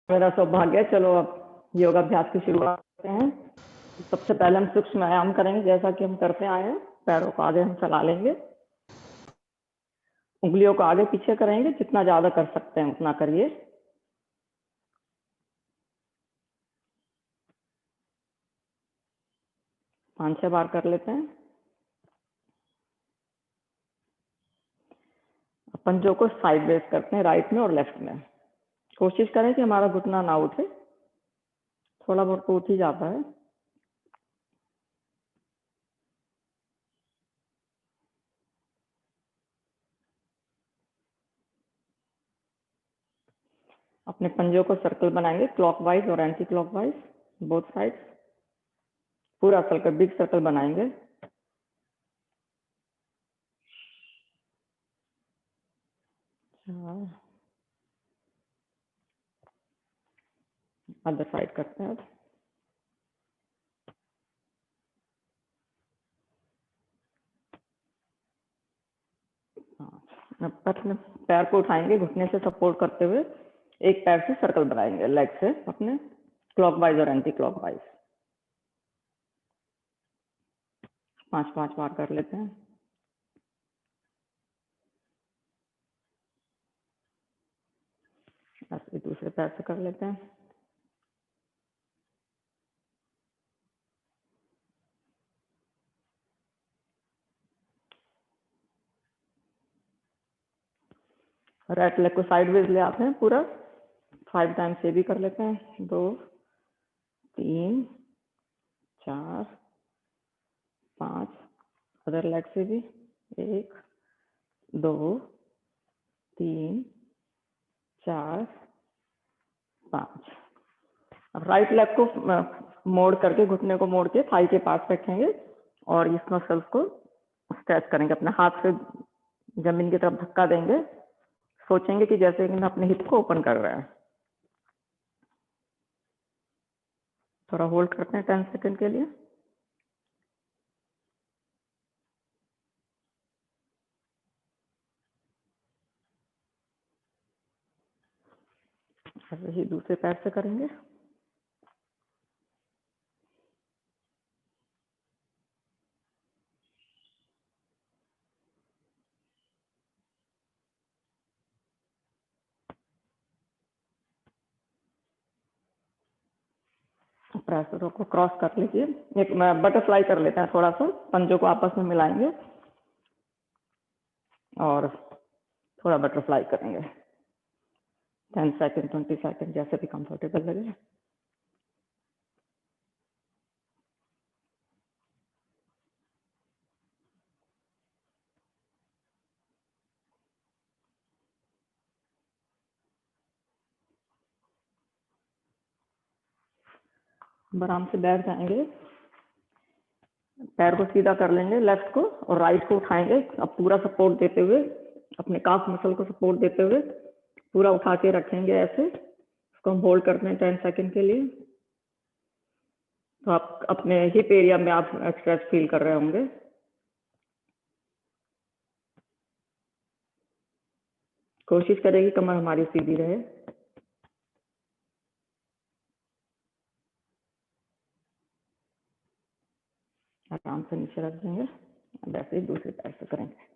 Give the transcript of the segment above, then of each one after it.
मेरा सौभाग्य है। चलो अब योगाभ्यास की शुरुआत करते हैं। सबसे पहले हम सूक्ष्म व्यायाम करेंगे, जैसा कि हम करते आए हैं। पैरों को आगे हम चला लेंगे, उंगलियों को आगे पीछे करेंगे, जितना ज्यादा कर सकते हैं उतना करिए। 5-6 बार कर लेते हैं। पंजों को साइड वेज करते हैं, राइट में और लेफ्ट में। कोशिश करें कि हमारा घुटना ना उठे, थोड़ा बहुत तो उठ ही जाता है। अपने पंजों को सर्कल बनाएंगे, क्लॉकवाइज और एंटी क्लॉकवाइज, बोथ साइड। पूरा सर्कल, बिग सर्कल बनाएंगे। अदर साइड करते हैं अब अपने पैर को उठाएंगे, घुटने से सपोर्ट करते हुए एक पैर से सर्कल बनाएंगे, लेग से अपने क्लॉकवाइज और एंटी क्लॉकवाइज। 5-5 बार कर लेते हैं। ऐसे दूसरे पैर से कर लेते हैं। राइट लेग को साइडवेज ले आते हैं पूरा 5 टाइम्स। ये भी कर लेते हैं। 2 3 4 5। अदर लेग से भी 1 2 3 4 5। अब राइट लेग को मोड़ करके, घुटने को मोड़ के थाई के पास रखेंगे और इस मसल्स को स्ट्रेच करेंगे। अपने हाथ से जमीन की तरफ धक्का देंगे, सोचेंगे कि जैसे कि हम अपने हिप को ओपन कर रहे हैं। थोड़ा होल्ड करते हैं 10 सेकंड के लिए। ऐसे ही दूसरे पैर से करेंगे। प्रेसरों को क्रॉस कर लीजिए। एक बटरफ्लाई कर लेते हैं, थोड़ा सा पंजों को आपस में मिलाएंगे और थोड़ा बटरफ्लाई करेंगे। 10 सेकंड 20 सेकंड, जैसे भी कंफर्टेबल लगे। आराम से बैठ जाएंगे, पैर को सीधा कर लेंगे, लेफ्ट को और राइट को उठाएंगे। अब पूरा सपोर्ट देते हुए, अपने काफ मसल को सपोर्ट देते हुए पूरा उठा के रखेंगे। ऐसे इसको हम होल्ड करते हैं 10 सेकंड के लिए। तो आप अपने हिप एरिया में आप स्ट्रेच फील कर रहे होंगे। कोशिश करेगी कमर हमारी सीधी रहे। आराम से नीचे रख देंगे। वैसे ही दूसरे पैर से करेंगे।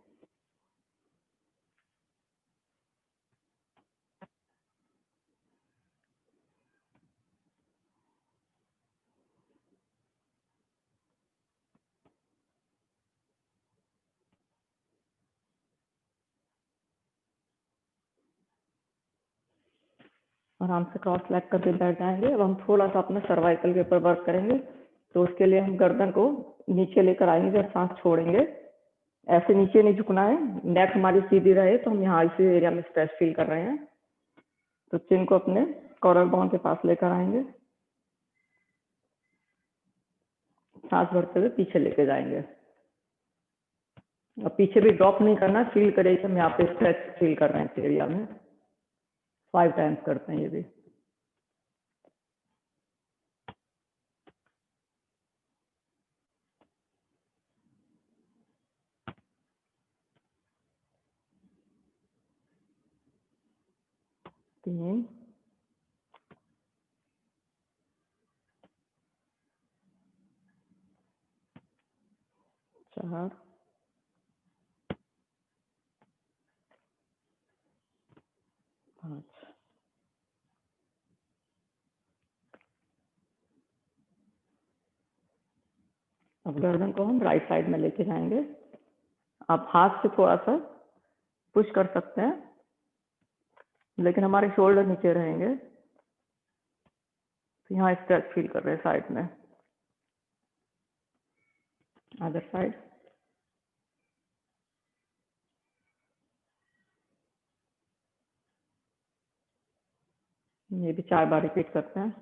आराम से क्रॉस लेग करके बैठ जाएंगे। अब हम थोड़ा सा अपने सर्वाइकल के ऊपर वर्क करेंगे। तो उसके लिए हम गर्दन को नीचे लेकर आएंगे, जब सांस छोड़ेंगे ऐसे नीचे नहीं झुकना है। नेक हमारी सीधी रहे, तो हम यहाँ इसी एरिया में स्ट्रेच फील कर रहे हैं। तो चिन को अपने कॉलर बोन के पास लेकर आएंगे, सांस भरते हुए पीछे लेके जाएंगे। और पीछे भी ड्रॉप नहीं करना, फील करें कि हम यहाँ पे स्ट्रेच फील कर रहे हैं इस एरिया में। 5 टाइम्स करते हैं ये भी। तीन 4 5। अब गर्दन को हम राइट साइड में लेके जाएंगे। आप हाथ से थोड़ा सा पुश कर सकते हैं, लेकिन हमारे शोल्डर नीचे रहेंगे। तो यहाँ स्ट्रेच फील कर रहे हैं साइड में। Other side. ये भी 4 बार रिपीट करते हैं।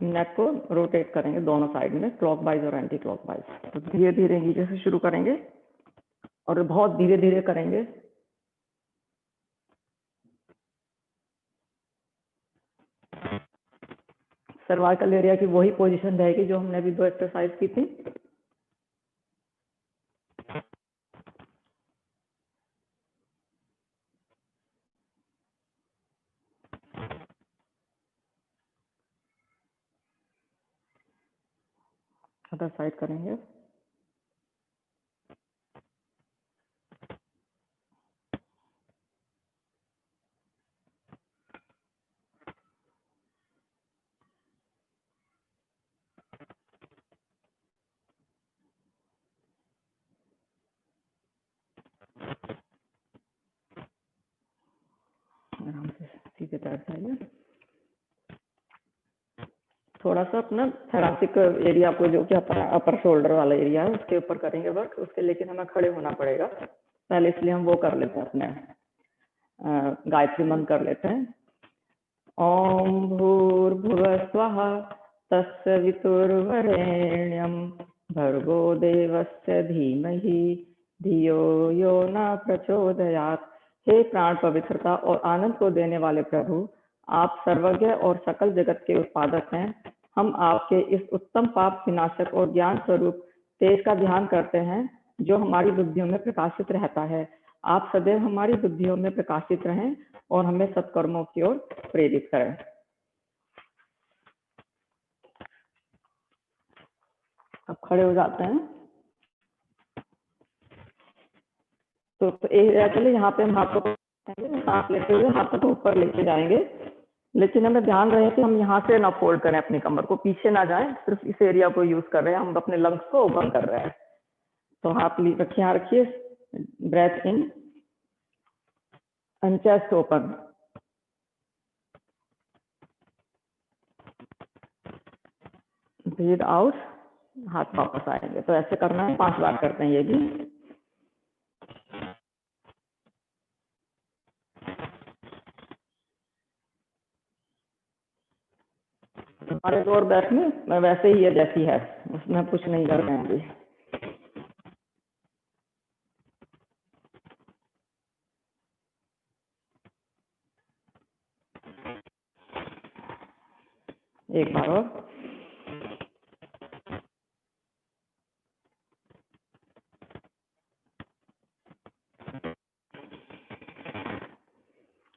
नेक को रोटेट करेंगे दोनों साइड में, क्लॉकवाइज और एंटी क्लॉकवाइज। तो धीरे धीरे नीचे से शुरू करेंगे और बहुत धीरे धीरे करेंगे। सर्वाइकल एरिया की वही पोजीशन रहेगी जो हमने अभी 2 एक्सरसाइज की थी। अदर साइड करेंगे। आराम से सीधे बैठ जाइए। थोड़ा सा अपना थोरैसिक एरिया को, जो कि अपर शोल्डर वाला एरिया है, उसके ऊपर करेंगे वर्क। उसके लेकिन हमें खड़े होना पड़ेगा पहले, इसलिए हम वो कर लेते हैं, अपने गायत्री मंत्र कर लेते हैं। ओम भूर्भुवः स्वः तत्सवितुर्वरेण्यं भर्गो देवस्य धीमहि धियो यो न प्रचोदयात्। हे प्राण पवित्रता और आनंद को देने वाले प्रभु, आप सर्वज्ञ और सकल जगत के उत्पादक हैं। हम आपके इस उत्तम पाप विनाशक और ज्ञान स्वरूप तेज का ध्यान करते हैं, जो हमारी बुद्धियों में प्रकाशित रहता है। आप सदैव हमारी बुद्धियों में प्रकाशित रहें और हमें सत्कर्मों की ओर प्रेरित करें। अब खड़े हो जाते हैं। तो एरिया के लिए यहाँ पे हम हाथों को सांस लेते हुए हाथों को ऊपर लेके जाएंगे, लेकिन हमें ध्यान रहे कि हम यहाँ से ना फोल्ड करें, अपनी कमर को पीछे ना जाएं, सिर्फ इस एरिया को यूज कर रहे हैं, हम अपने लंग्स को ओपन कर रहे हैं। तो हाथ रखिए, यहाँ रखिए, breath in and chest open, breathe out, हाथ वापस आएंगे। तो ऐसे करना है, 5 बार करते हैं ये भी। हमारे लोअर बैक में वैसे ही है जैसी है, उसमें कुछ नहीं कर रहे हैं अभी। एक बार और।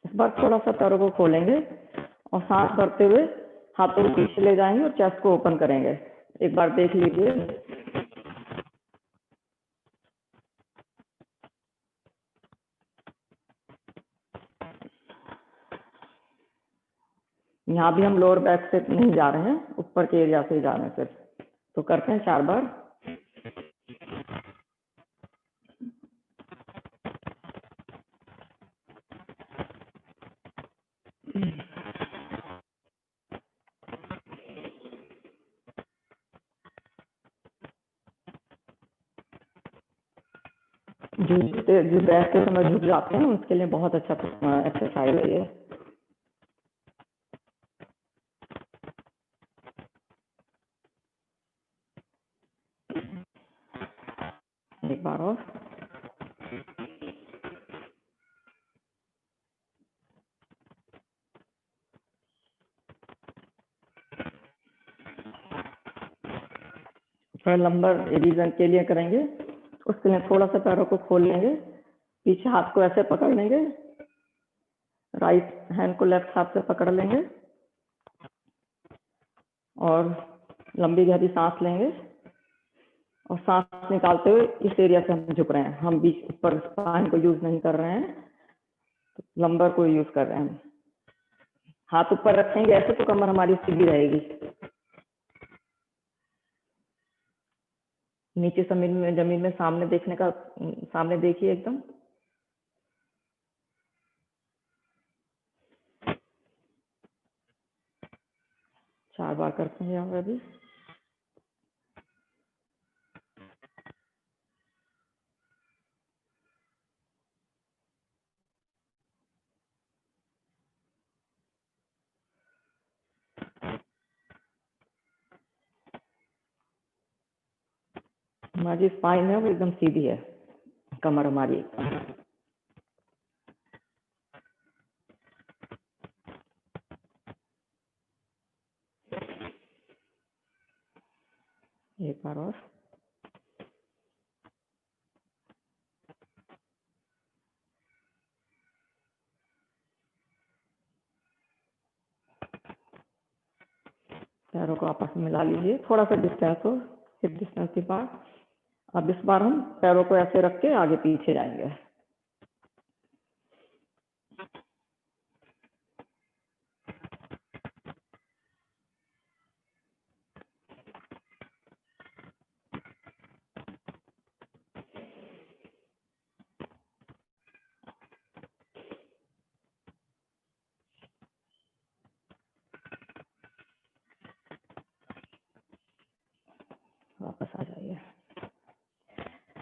इस बार थोड़ा सा पैरों को खोलेंगे और सांस भरते हुए हाथों को पीछे ले जाएंगे और चेस्ट को ओपन करेंगे। एक बार देख लीजिए। यहाँ भी हम लोअर बैक से नहीं जा रहे हैं, ऊपर के एरिया से जा रहे हैं सिर्फ। तो करते हैं 4 बार। जो बैठ के समय झुक जाते हैं उसके लिए बहुत अच्छा एक्सरसाइज है ये। एक बार और। थोड़ा लंबर रिवीजन के लिए करेंगे, उसके लिए थोड़ा सा पैरों को खोल लेंगे, पीछे हाथ को ऐसे पकड़ लेंगे, राइट हैंड को लेफ्ट हाथ से पकड़ लेंगे और लंबी गहरी सांस लेंगे और सांस निकालते हुए इस एरिया से हम झुक रहे हैं, हम बीच ऊपर स्पाइन को यूज नहीं कर रहे हैं, तो लंबर को यूज कर रहे हैं। हाथ ऊपर रखेंगे ऐसे तो कमर हमारी सीधी रहेगी। नीचे जमीन में सामने देखने का, सामने देखिए एकदम। चार बार करते हैं यहाँ पे भी। हमारी स्पाइन है वो एकदम सीधी है, कमर हमारी। एक बार और। पैरों को आपस में मिला लीजिए, थोड़ा सा डिस्टेंस हो, हिप डिस्टेंस के बाद। अब इस बार हम पैरों को ऐसे रख के आगे पीछे जाएंगे। वापस आ जाइए।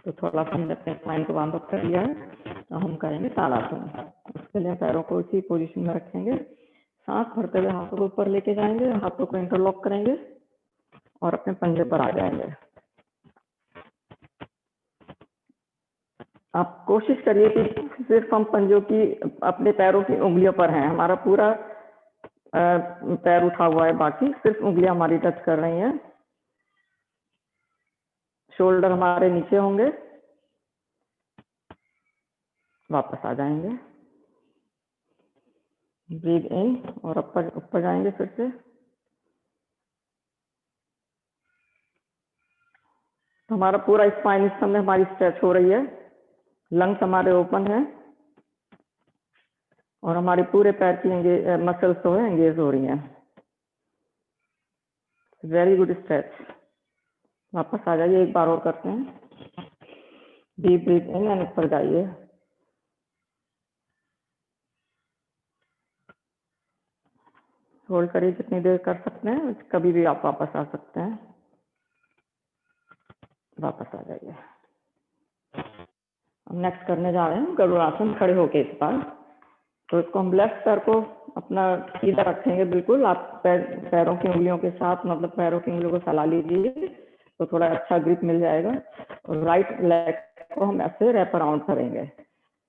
तो थोड़ा सा हमने अपने स्पाइन को वार्म अप कर लिया है, तो हम करेंगे ताड़ासन। उसके लिए पैरों को इसी पोजीशन में रखेंगे, सांस भरते हुए हाथों को ऊपर लेके जाएंगे, हाथों को इंटरलॉक करेंगे और अपने पंजे पर आ जाएंगे। आप कोशिश करिए कि सिर्फ हम पंजों की, अपने पैरों की उंगलियों पर हैं, हमारा पूरा पैर उठा हुआ है, बाकी सिर्फ उंगलियां हमारी टच कर रही हैं। शोल्डर हमारे नीचे होंगे। वापस आ जाएंगे, ब्रीथ इन और ऊपर जाएंगे फिर से। तो हमारा पूरा स्पाइन इस समय हमारी स्ट्रेच हो रही है, लंग्स हमारे ओपन है और हमारे पूरे पैर की मसल्स जो है एंगेज हो रही हैं। Very good stretch. वापस आ जाइए, एक बार और करते हैं। डीप ब्रीथ इन एंड ऊपर जाइए। होल्ड करिए जितनी देर कर सकते हैं, कभी भी आप वापस आ सकते हैं। वापस आ जाइए। हम नेक्स्ट करने जा रहे हैं गरुड़ासन, खड़े होके इस बार। तो इसको हम लेफ्ट पैर को अपना सीधा रखेंगे बिल्कुल। आप पैरों की उंगलियों के साथ, मतलब पैरों की उंगलियों को फैला लीजिए तो थोड़ा अच्छा ग्रिप मिल जाएगा। और राइट लेग को हम ऐसे रैप अराउंड करेंगे।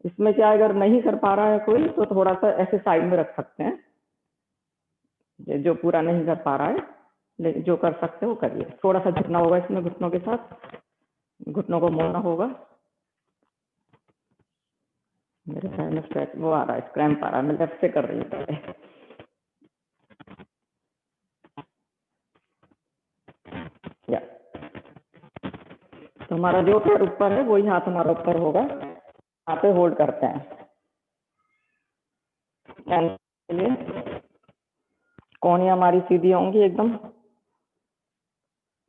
इसमें क्या, अगर नहीं कर पा रहा है कोई तो थोड़ा सा ऐसे साइड में रख सकते हैं, जो पूरा नहीं कर पा रहा है, लेकिन जो कर सकते हैं वो करिए। थोड़ा सा झुकना होगा इसमें, घुटनों के साथ घुटनों को मोड़ना होगा। मेरे पैर में स्ट्रेच वो आ रहा है, क्रैम्प आ रहा है, मैं लेफ्ट से कर रही हूँ पहले। या तो हमारा जो पैर ऊपर है वही हाथ हमारा ऊपर होगा, यहाँ पे होल्ड करते हैं। के लिए कोहनियां हमारी सीधी होंगी एकदम,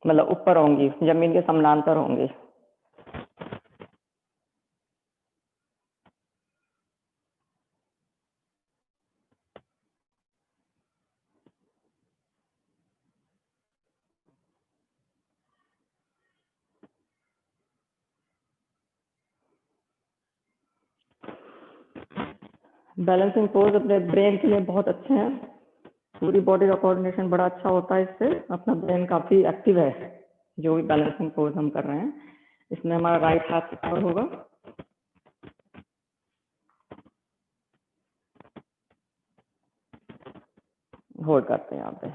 मतलब ऊपर होंगी, जमीन के समानांतर होंगी। बैलेंसिंग पोज अपने ब्रेन के लिए बहुत अच्छे हैं, पूरी बॉडी का कोऑर्डिनेशन बड़ा अच्छा होता है इससे। अपना ब्रेन काफी एक्टिव है जो भी बैलेंसिंग पोज हम कर रहे हैं। इसमें हमारा राइट हाथ कवर होगा। होल्ड करते हैं यहाँ पे।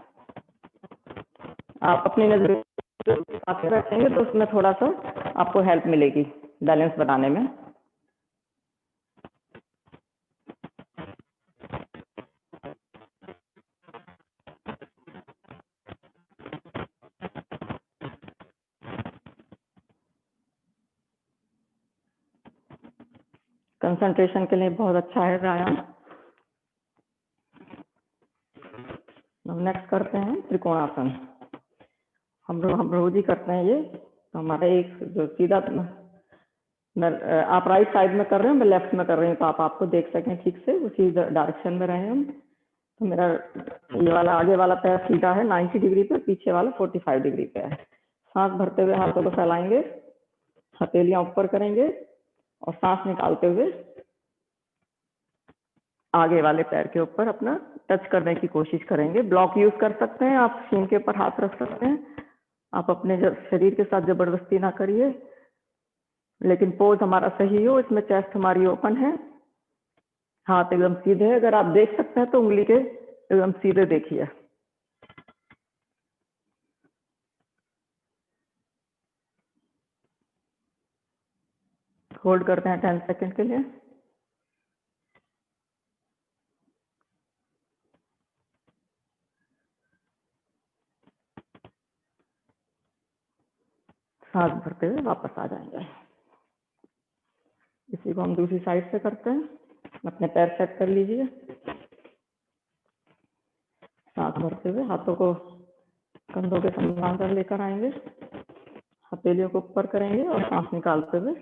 आप अपनी नजर साथ में रखेंगे तो उसमें थोड़ा सा आपको हेल्प मिलेगी बैलेंस बनाने में। कंसंट्रेशन के लिए बहुत अच्छा है व्यायाम। नेक्स्ट करते हैं त्रिकोणासन। हम रोज ही करते हैं ये। तो हमारा एक जो सीधा, आप राइट साइड में कर रहे हैं, मैं लेफ्ट में कर रही हूँ, तो आप आपको देख सकें ठीक से, उसी डायरेक्शन में रहे हम। तो मेरा ये वाला आगे वाला पैर सीधा है 90 डिग्री पे, पीछे वाला 45 डिग्री पे है। सांस भरते हुए हाथों को फैलाएंगे, हथेलियां ऊपर करेंगे और सांस निकालते हुए आगे वाले पैर के ऊपर अपना टच करने की कोशिश करेंगे। ब्लॉक यूज कर सकते हैं, आप सीन के ऊपर हाथ रख सकते हैं। आप अपने शरीर के साथ जबरदस्ती ना करिए, लेकिन पोज हमारा सही हो। इसमें चेस्ट हमारी ओपन है, हाथ एकदम सीधे है। अगर आप देख सकते हैं तो उंगली के एकदम सीधे देखिए। होल्ड करते हैं 10 सेकंड के लिए। सांस भरते हुए वापस आ जाएंगे। इसी को हम दूसरी साइड से करते हैं। अपने पैर सेट कर लीजिए। सांस भरते हुए हाथों को कंधों के समानांतर लेकर आएंगे, हथेलियों को ऊपर करेंगे और सांस निकालते हुए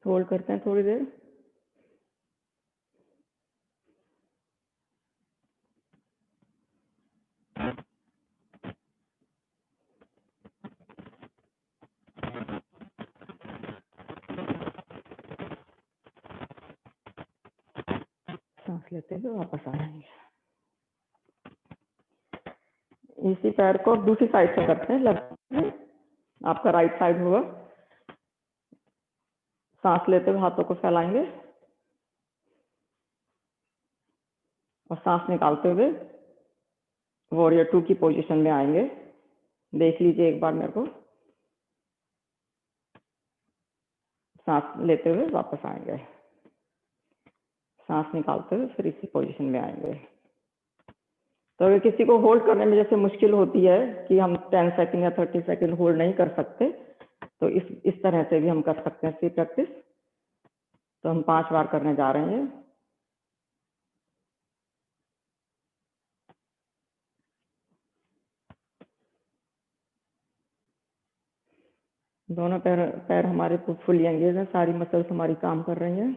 होल्ड करते हैं थोड़ी देर। सांस लेते हुए वापस आ जाएंगे। इसी पैर को दूसरी साइड से करते हैं। लेफ्ट आपका राइट साइड होगा। सांस लेते हुए हाथों को फैलाएंगे और सांस निकालते हुए वॉरियर 2 की पोजीशन में आएंगे। देख लीजिए एक बार मेरे को। सांस लेते हुए वापस आएंगे, सांस निकालते हुए फिर इसी पोजीशन में आएंगे। तो अगर किसी को होल्ड करने में जैसे मुश्किल होती है कि हम 10 सेकंड या 30 सेकंड होल्ड नहीं कर सकते, तो इस तरह से भी हम कर सकते हैं इसकी प्रैक्टिस। तो हम 5 बार करने जा रहे हैं। दोनों पैर हमारे फुली एंगेज हैं, सारी मसल्स हमारी काम कर रही हैं।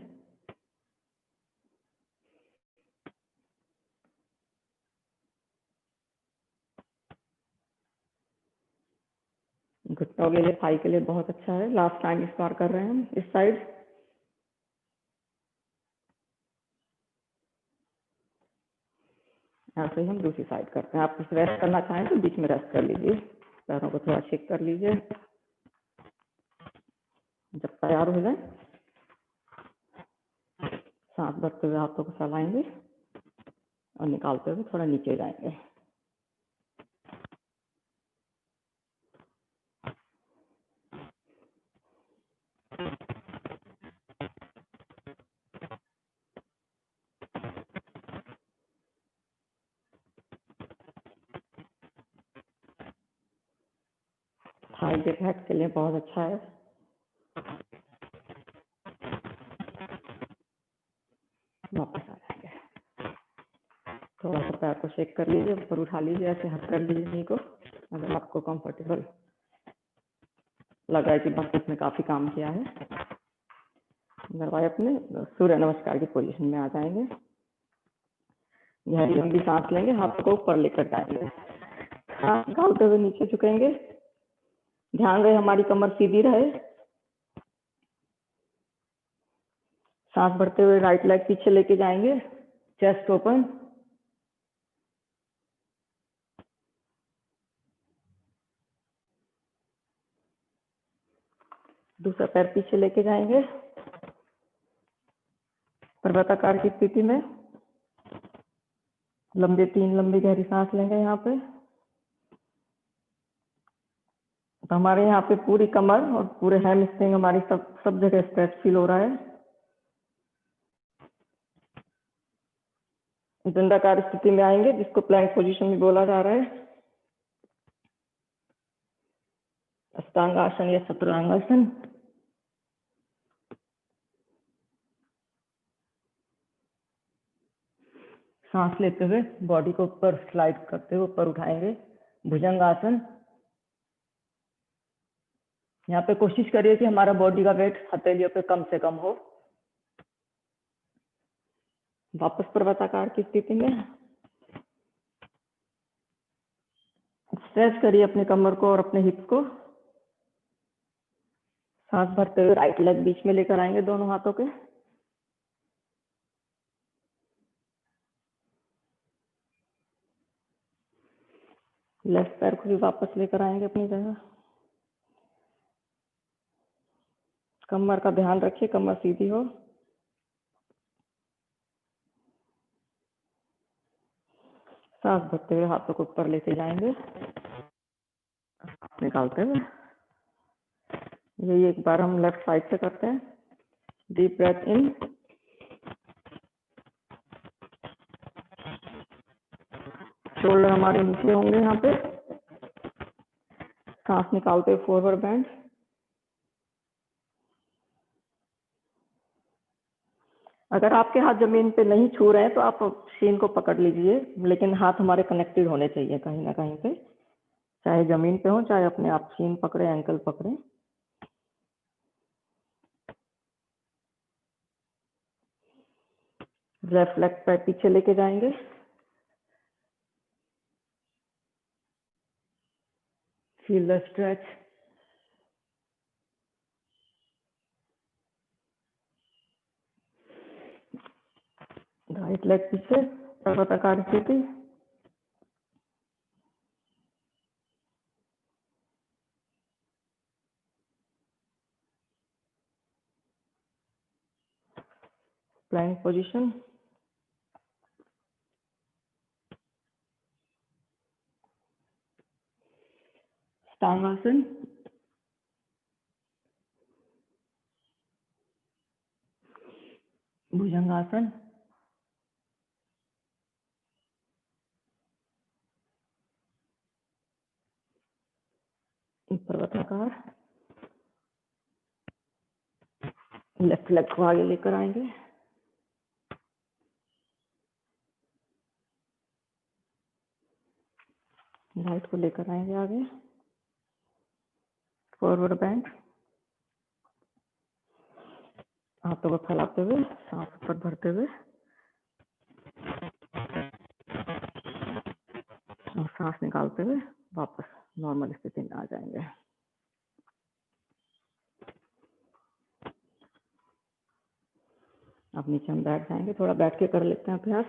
घुटनों के लिए, थाई के लिए बहुत अच्छा है। लास्ट टाइम इस बार कर रहे हैं हम इस साइड। ऐसे ही हम दूसरी साइड करते हैं। आप कुछ रेस्ट करना चाहें तो बीच में रेस्ट कर लीजिए, पैरों को थोड़ा शेक कर लीजिए। जब तैयार हो जाए सांस भरते हुए हाथों को फैलाएंगे और निकालते हुए थोड़ा नीचे जाएंगे। थाई के फैट के लिए बहुत अच्छा है। वापस आ जाएंगे। थोड़ा सा पैर को शेक कर लीजिए, ऊपर उठा लीजिए, ऐसे हक कर लीजिए नी को। अगर आपको कंफर्टेबल लगा है कि बस इसने काफी काम किया है, दरवाजे अपने सूर्य नमस्कार की पोजीशन में आ जाएंगे। गहरी लंबी सांस लेंगे, हाथों को ऊपर लेकर जाएंगे, सांस निकालते हुए नीचे झुकेंगे। ध्यान रहे हमारी कमर सीधी रहे। सांस भरते हुए राइट लेग पीछे लेके जाएंगे, चेस्ट ओपन। दूसरा पैर पीछे लेके जाएंगे पर्वताकार की स्थिति में। तीन लंबी गहरी सांस लेंगे यहाँ पे। तो हमारे यहाँ पे पूरी कमर और पूरे हैमस्ट्रिंग हमारी सब जगह स्ट्रेच फील हो रहा है। दंडाकार स्थिति में आएंगे, जिसको प्लैंक पोजीशन भी बोला जा रहा है। अष्टांगासन या चतुरांगासन। सांस लेते हुए बॉडी को ऊपर स्लाइड करते हुए ऊपर उठाएंगे। भुजंगासन। यहाँ पे कोशिश करिए कि हमारा बॉडी का वेट हथेलियों पे कम से कम हो। वापस पर्वताकार की स्थिति में स्ट्रेच करिए अपने कमर को और अपने हिप्स को। सांस भरते हुए राइट लेग बीच में लेकर आएंगे दोनों हाथों के। लेफ्ट पैर को भी वापस लेकर आएंगे अपनी जगह। कमर का ध्यान रखिए, कमर सीधी हो। सांस भरते हुए हाथों को ऊपर लेके जाएंगे, निकालते हुए। यही एक बार हम लेफ्ट साइड से करते हैं। डीप ब्रेथ इन, शोल्डर हमारे नीचे होंगे यहाँ पे। सांस निकालते हुए फॉरवर्ड बेंड। अगर आपके हाथ जमीन पे नहीं छू रहे हैं तो आप शीन को पकड़ लीजिए, लेकिन हाथ हमारे कनेक्टेड होने चाहिए कहीं ना कहीं पे, चाहे जमीन पे हो चाहे अपने आप शीन पकड़े, एंकल पकड़े। लेफ्ट लेग पैर पीछे लेके जाएंगे। Feel the stretch. Right leg पीछे, पर्वताकार स्थिति। Plank position. अष्टांगासन। भुजंगासन। पर्वताकार। लेफ्ट लेग को आगे लेकर आएंगे। राइट को लेकर आएंगे आगे। Forward bend. हाथों को फैलाते हुए सांस ऊपर भरते हुए और सांस निकालते हुए वापस नॉर्मल स्थिति में आ जाएंगे। अब नीचे हम बैठ जाएंगे, थोड़ा बैठ के कर लेते हैं अभ्यास।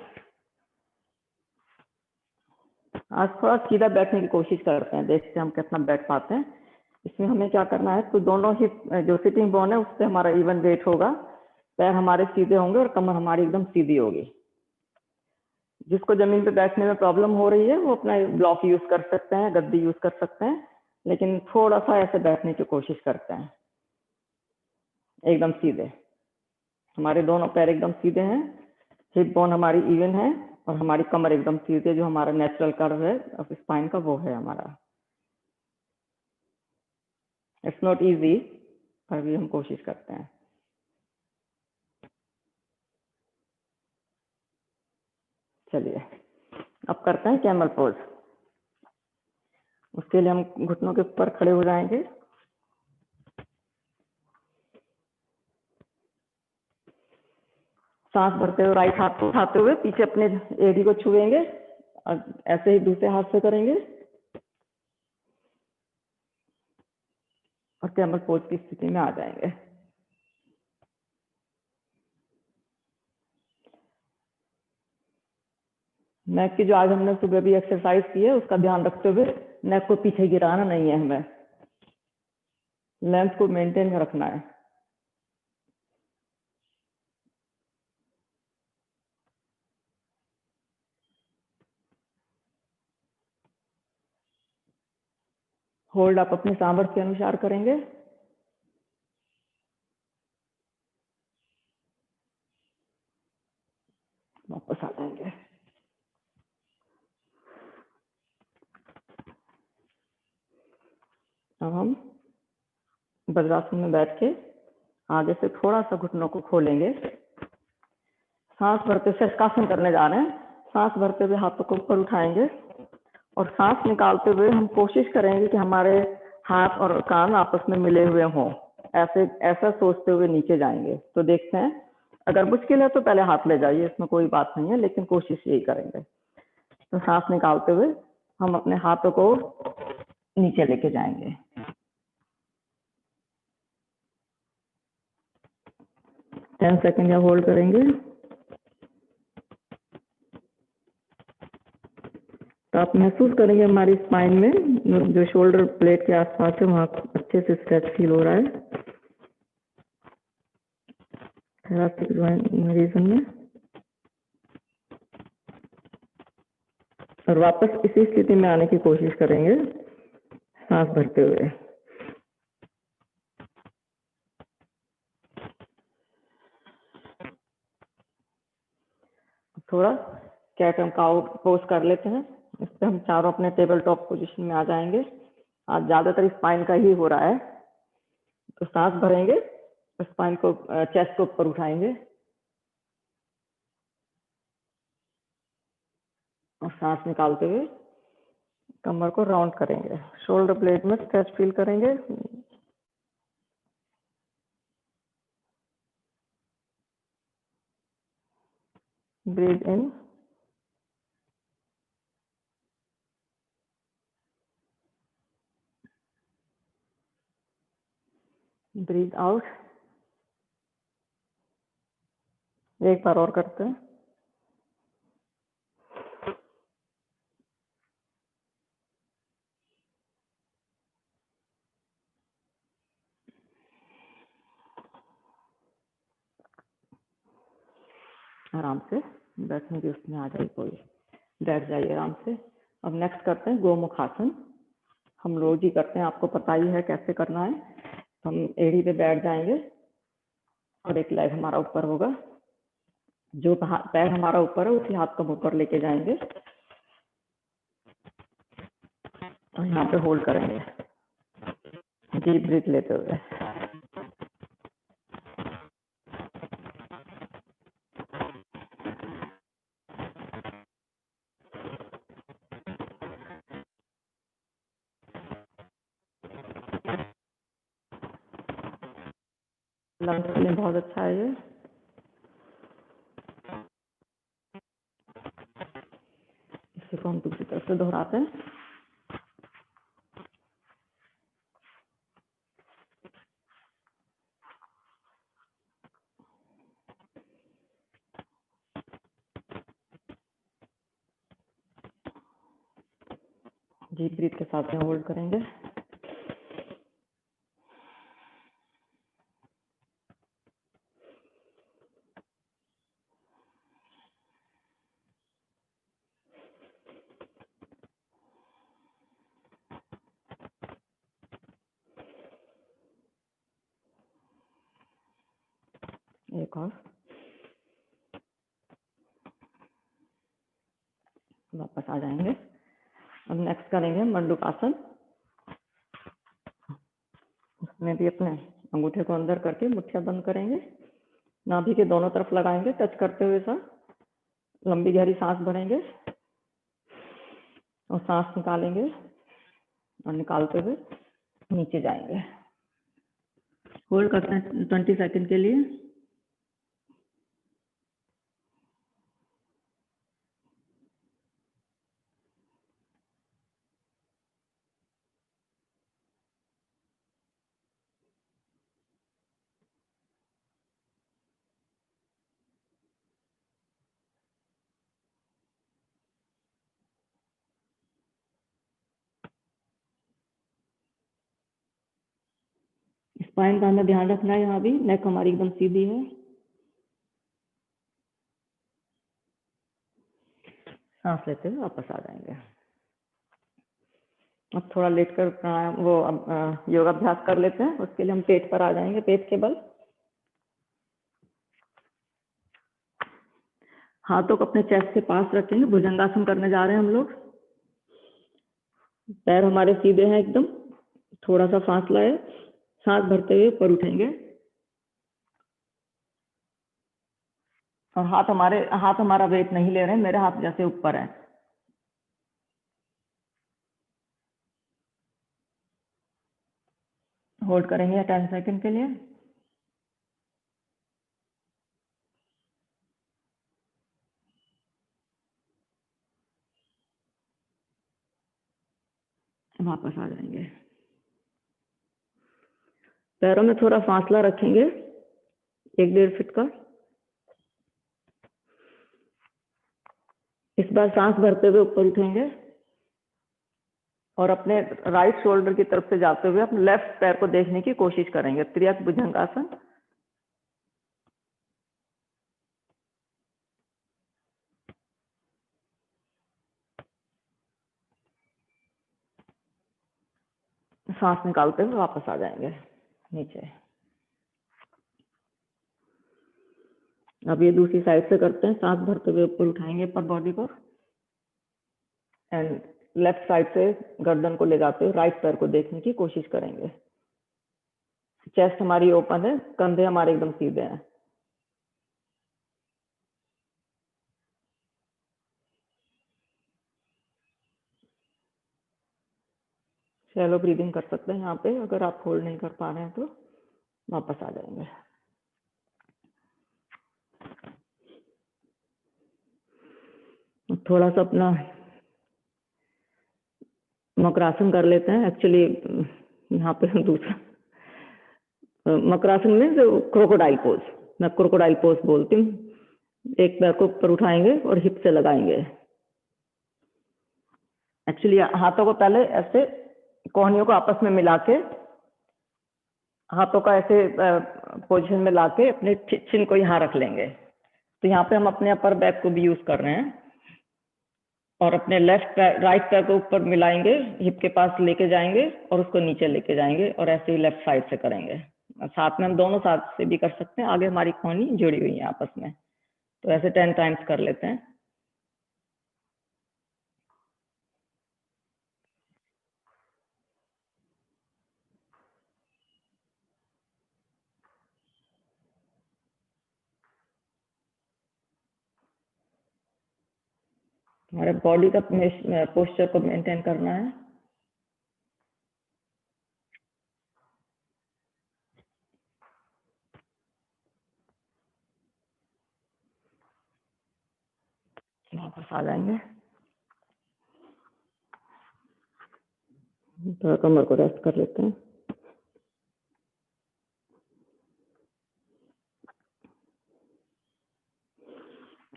आज थोड़ा सीधा बैठने की कोशिश करते हैं, देखते हैं हम कितना बैठ पाते हैं। इसमें हमें क्या करना है, तो दोनों हिप जो सिटिंग बोन है उससे हमारा इवन वेट होगा, पैर हमारे सीधे होंगे और कमर हमारी एकदम सीधी होगी। जिसको जमीन पे बैठने में प्रॉब्लम हो रही है वो अपना ब्लॉक यूज कर सकते हैं, गद्दी यूज कर सकते हैं, लेकिन थोड़ा सा ऐसे बैठने की कोशिश करते हैं एकदम सीधे। हमारे दोनों पैर एकदम सीधे हैं, हिप बोन हमारी इवन है और हमारी कमर एकदम सीधे, जो हमारा नेचुरल कर्व है ऑफ स्पाइन का वो है हमारा। इट्स नॉट इजी, पर भी हम कोशिश करते हैं। चलिए अब करते हैं कैमल पोज। उसके लिए हम घुटनों के ऊपर खड़े हो जाएंगे। सांस भरते हुए राइट हाथ को उठाते हुए पीछे अपने एडी को छुएंगे और ऐसे ही दूसरे हाथ से करेंगे और कैमल पोज की स्थिति में आ जाएंगे। नेक की जो आज हमने सुबह भी एक्सरसाइज की है उसका ध्यान रखते हुए नेक को पीछे गिराना नहीं है हमें। लेंथ को मेंटेन रखना है। होल्ड आप अपने सामर्थ्य के अनुसार करेंगे। वापस आ जाएंगे। अब हम वज्रासन में बैठ के आगे से थोड़ा सा घुटनों को खोलेंगे। सांस भरते हुए शशकासन करने जा रहे हैं। सांस भरते हुए हाथों को ऊपर उठाएंगे और सांस निकालते हुए हम कोशिश करेंगे कि हमारे हाथ और कान आपस में मिले हुए हों। ऐसा सोचते हुए नीचे जाएंगे। तो देखते हैं, अगर मुश्किल है तो पहले हाथ ले जाइए, इसमें कोई बात नहीं है, लेकिन कोशिश यही करेंगे। तो सांस निकालते हुए हम अपने हाथों को नीचे लेके जाएंगे। 10 सेकंड या होल्ड करेंगे। तो आप महसूस करेंगे हमारी स्पाइन में जो शोल्डर प्लेट के आसपास है वहाँ अच्छे से स्ट्रेच फील हो रहा है थोरेसिक रीजन में। और वापस इसी स्थिति में आने की कोशिश करेंगे सांस भरते हुए। थोड़ा कैट एंड काउ पोज कर लेते हैं। इस पे हम चारों अपने टेबल टॉप पोजीशन में आ जाएंगे। आज ज्यादातर स्पाइन का ही हो रहा है। तो सांस भरेंगे, स्पाइन को चेस्ट को ऊपर उठाएंगे और सांस निकालते हुए कमर को राउंड करेंगे। शोल्डर ब्लेड में स्ट्रेच फील करेंगे। ब्रीथ इन, ब्रीथ आउट। एक बार और करते हैं। आराम से बैठने की उसमें आ जाए, कोई बैठ जाइए आराम से। अब नेक्स्ट करते हैं गोमुख आसन। हम रोज ही करते हैं, आपको पता ही है कैसे करना है। हम एड़ी पे बैठ जाएंगे और एक लेग हमारा ऊपर होगा। जो पैर हमारा ऊपर है उसी हाथ को हम ऊपर लेके जाएंगे और यहाँ पे होल्ड करेंगे डीप ब्रीथ लेते हुए। लंग्स के लिए बहुत अच्छा है ये। इसी को हम दूसरी तरफ से दोहराते हैं। डीप ब्रीथ के साथ में होल्ड करेंगे। एक और, वापस आ जाएंगे। अब नेक्स्ट करेंगे मंडूकासन। उसमें भी अपने अंगूठे को अंदर करके मुट्ठियां बंद करेंगे। नाभि के दोनों तरफ लगाएंगे टच करते हुए सर। लंबी गहरी सांस भरेंगे और सांस निकालेंगे और निकालते हुए नीचे जाएंगे। होल्ड करते हैं 20 सेकंड के लिए। स्पाइन का हमें ध्यान रखना है, यहाँ भी नेक हमारी एकदम सीधी है। सांस लेते हुए वापस आ जाएंगे। अब थोड़ा लेट कर प्राणायाम योगाभ्यास कर लेते हैं। उसके लिए हम पेट पर आ जाएंगे, पेट के बल। हाथों को अपने चेस्ट के पास रखेंगे, भुजंगासन करने जा रहे हैं हम लोग। पैर हमारे सीधे हैं एकदम, थोड़ा सा फासला है। सांस भरते हुए ऊपर उठेंगे और हाथ हमारा वेट नहीं ले रहे हैं, मेरे हाथ जैसे ऊपर है। होल्ड करेंगे 10 सेकंड के लिए। वापस आ जाएंगे। पैरों में थोड़ा फासला रखेंगे, 1-1.5 फीट का। इस बार सांस भरते हुए ऊपर उठेंगे और अपने राइट शोल्डर की तरफ से जाते हुए अपने लेफ्ट पैर को देखने की कोशिश करेंगे, त्रियक भुजंगासन। सांस निकालते हुए वापस आ जाएंगे नीचे। अब ये दूसरी साइड से करते हैं। सांस भरते हुए ऊपर उठाएंगे अपर बॉडी को एंड लेफ्ट साइड से गर्दन को ले जाते हुए राइट पैर को देखने की कोशिश करेंगे। चेस्ट हमारी ओपन है, कंधे हमारे एकदम सीधे हैं। शैलो ब्रीदिंग कर सकते हैं यहाँ पे। अगर आप होल्ड नहीं कर पा रहे हैं तो वापस आ जाएंगे। थोड़ा सा अपना मकरासन कर लेते हैं। एक्चुअली यहाँ पे दूसरा मकरासन में क्रोकोडाइल पोज, मैं क्रोकोडाइल पोज बोलती हूँ। एक पैर को ऊपर उठाएंगे और हिप से लगाएंगे। एक्चुअली हाथों को पहले ऐसे कोहनियों को आपस में मिला के, हाथों का ऐसे पोजीशन में लाके अपने चिन को यहाँ रख लेंगे। तो यहाँ पे हम अपने अपर बैक को भी यूज कर रहे हैं और अपने राइट पैर को ऊपर मिलाएंगे, हिप के पास लेके जाएंगे और उसको नीचे लेके जाएंगे और ऐसे ही लेफ्ट साइड से करेंगे। साथ में हम दोनों साथ से भी कर सकते हैं। आगे हमारी कोहनी जुड़ी हुई है आपस में, तो ऐसे 10 टाइम्स कर लेते हैं। हमारे बॉडी का पोस्चर को मेंटेन करना है। वापस आ जाएंगे। थोड़ा कमर को रेस्ट कर लेते हैं।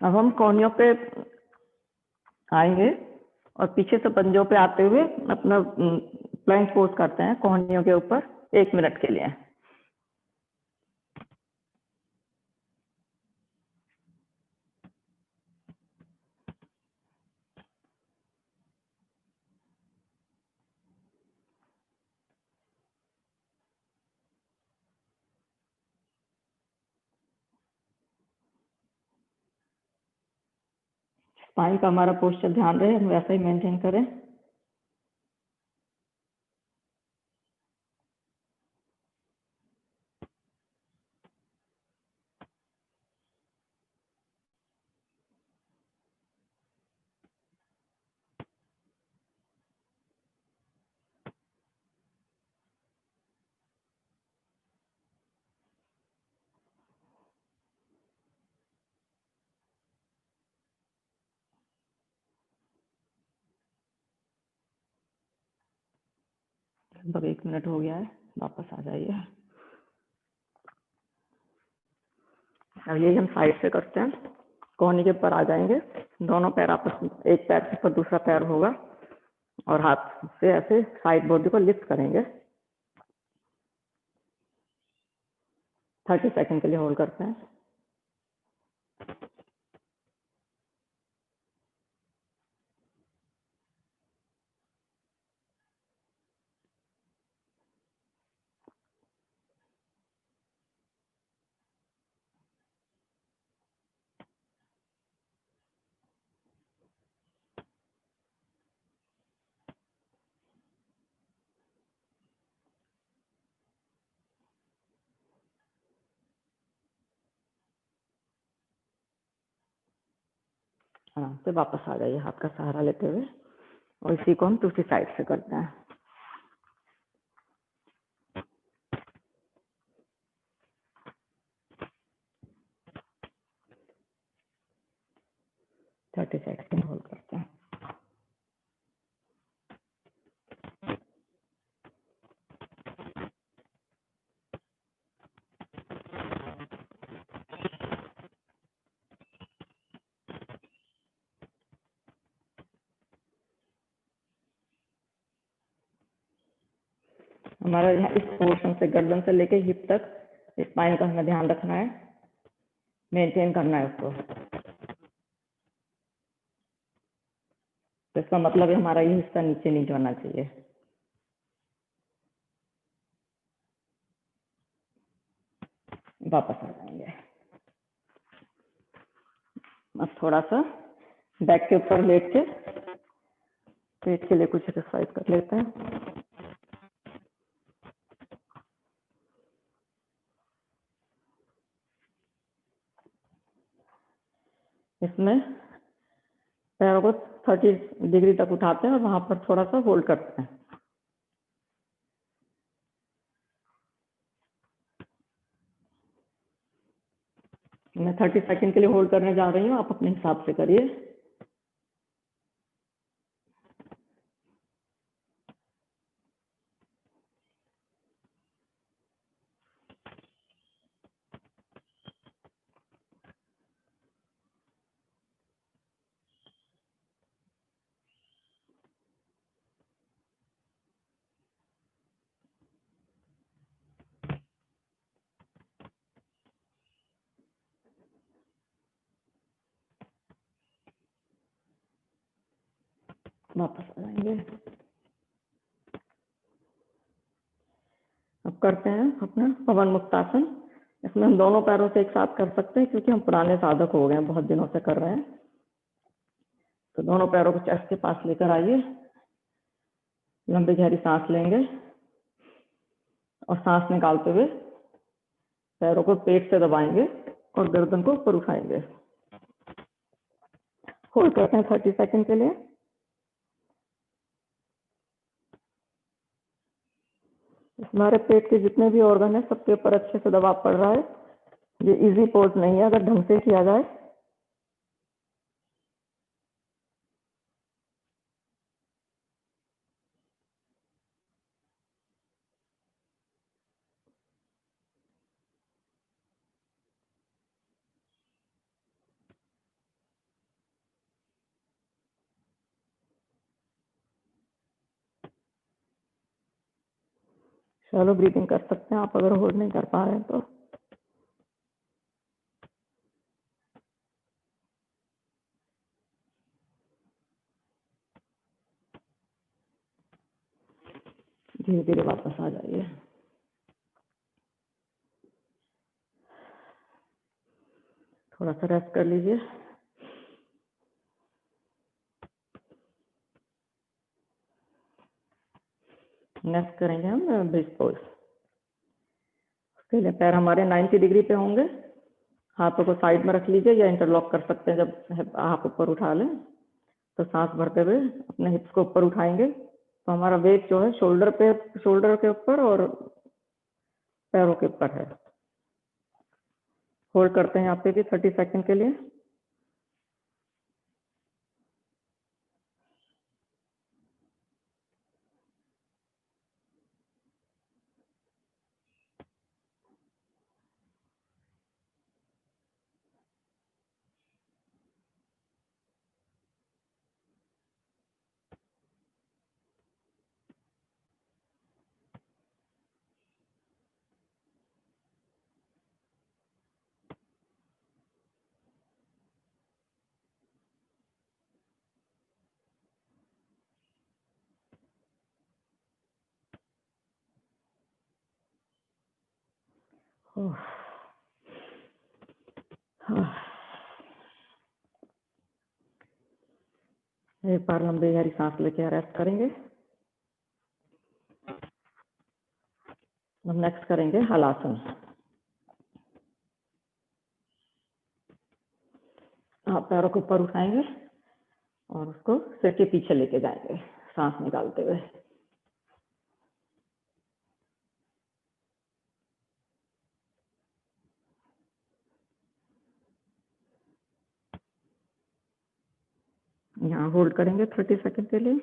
अब हम कोहनियों पे आएंगे और पीछे से पंजों पे आते हुए अपना प्लैंक पोज करते हैं कोहनियों के ऊपर 1 मिनट के लिए। स्पाइन का हमारा पोस्चर ध्यान रहे, हम वैसा ही मेंटेन करें। लगभग 1 मिनट हो गया है, वापस आ जाइए। अब यही हम साइड से करते हैं। कोहनी के ऊपर आ जाएंगे, दोनों पैर आपस में, एक पैर के ऊपर दूसरा पैर होगा और हाथ से ऐसे साइड बॉडी को लिफ्ट करेंगे। 30 सेकंड के लिए होल्ड करते हैं। आराम से वापस आ जाइए हाथ का सहारा लेते हुए, और इसी को हम दूसरी साइड से करते हैं। थर्टी सेकंड होल्ड करते हैं। हमारा यहाँ इस पोर्शन से गर्दन से लेके हिप तक स्पाइन का हमें ध्यान रखना है, मेंटेन करना है उसको। तो इसका मतलब है हमारा ये हिस्सा नीचे नहीं जाना चाहिए। वापस आ जाएंगे। अब थोड़ा सा बैक के ऊपर लेट के पेट के लिए कुछ एक्सरसाइज कर लेते हैं। इसमें पैरों को 30 डिग्री तक उठाते हैं और वहां पर थोड़ा सा होल्ड करते हैं। मैं 30 सेकंड के लिए होल्ड करने जा रही हूँ, आप अपने हिसाब से करिए। वापस आ जाएंगे। अब करते हैं अपना पवन मुक्तासन। इसमें हम दोनों पैरों से एक साथ कर सकते हैं, क्योंकि हम पुराने साधक हो गए हैं, बहुत दिनों से कर रहे हैं। तो दोनों पैरों को चेस्ट के पास लेकर आइए, लंबी गहरी सांस लेंगे और सांस निकालते हुए पैरों को पेट से दबाएंगे और गर्दन को ऊपर उठाएंगे। होल्ड करते हैं 30 सेकंड के लिए। हमारे पेट के जितने भी ऑर्गन है सबके ऊपर अच्छे से दबाव पड़ रहा है। ये इजी पोज नहीं है अगर ढंग से किया जाए। चलो ब्रीथिंग कर सकते हैं आप अगर होल्ड नहीं कर पा रहे हैं तो। धीरे धीरे वापस आ जाइए। थोड़ा सा रेस्ट कर लीजिए। नेक्स्ट करेंगे हम ब्रिज पोज। उसके लिए पैर हमारे 90 डिग्री पे होंगे। हाथों को साइड में रख लीजिए या इंटरलॉक कर सकते हैं। जब आप ऊपर उठा लें तो सांस भरते हुए अपने हिप्स को ऊपर उठाएंगे, तो हमारा वेट जो है शोल्डर के ऊपर और पैरों के ऊपर है। होल्ड करते हैं यहाँ पे भी 30 सेकंड के लिए। ओह, हाँ। एक बार लंबी गहरी सांस लेके रेस्ट करेंगे। हम नेक्स्ट करेंगे हलासन। आप पैरों को ऊपर उठाएंगे और उसको सिर के पीछे लेके जाएंगे सांस निकालते हुए। यहाँ होल्ड करेंगे 30 सेकंड के लिए।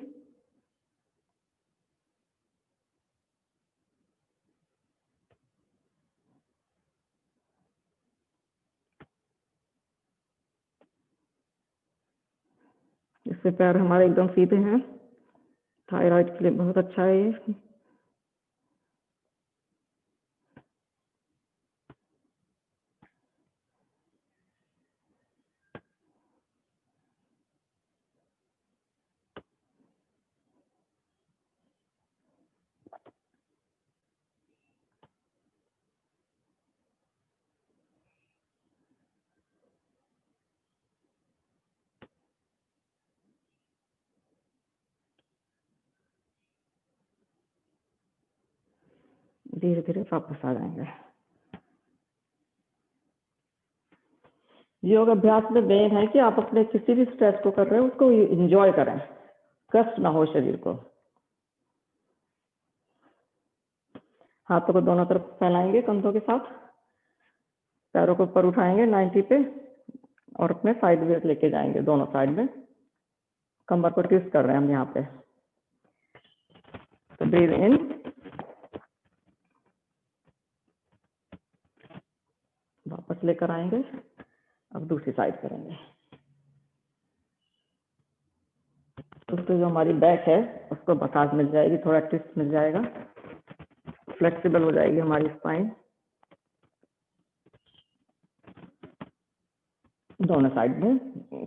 इससे पैर हमारे एकदम सीधे हैं, थायराइड के लिए बहुत अच्छा है ये। धीरे धीरे वापस आ जाएंगे। योग अभ्यास में मेन है कि आप अपने किसी भी स्ट्रेस को कर रहे हो उसको एंजॉय करें, कष्ट ना हो शरीर को। हाथों को दोनों तरफ फैलाएंगे कंधों के साथ, पैरों को ऊपर उठाएंगे 90 पे और अपने साइड वेज लेके जाएंगे दोनों साइड में। कमर को ट्विस्ट कर रहे हैं हम यहाँ पे। तो ब्रीथ इन, वापस लेकर आएंगे। अब दूसरी साइड करेंगे। उसको जो हमारी बैक है उसको मसाज मिल जाएगी, थोड़ा ट्विस्ट मिल जाएगा, फ्लेक्सिबल हो जाएगी हमारी स्पाइन। दोनों साइड में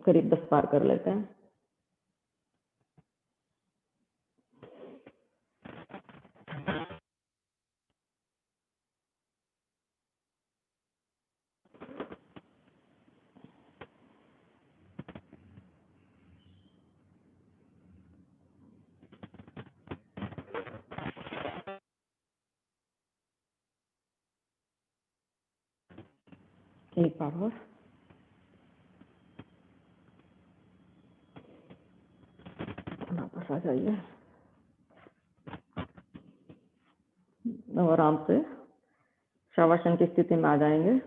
करीब 10 बार कर लेते हैं। एक बार और। वापस आ जाइए और आराम से शवासन की स्थिति में आ जाएंगे।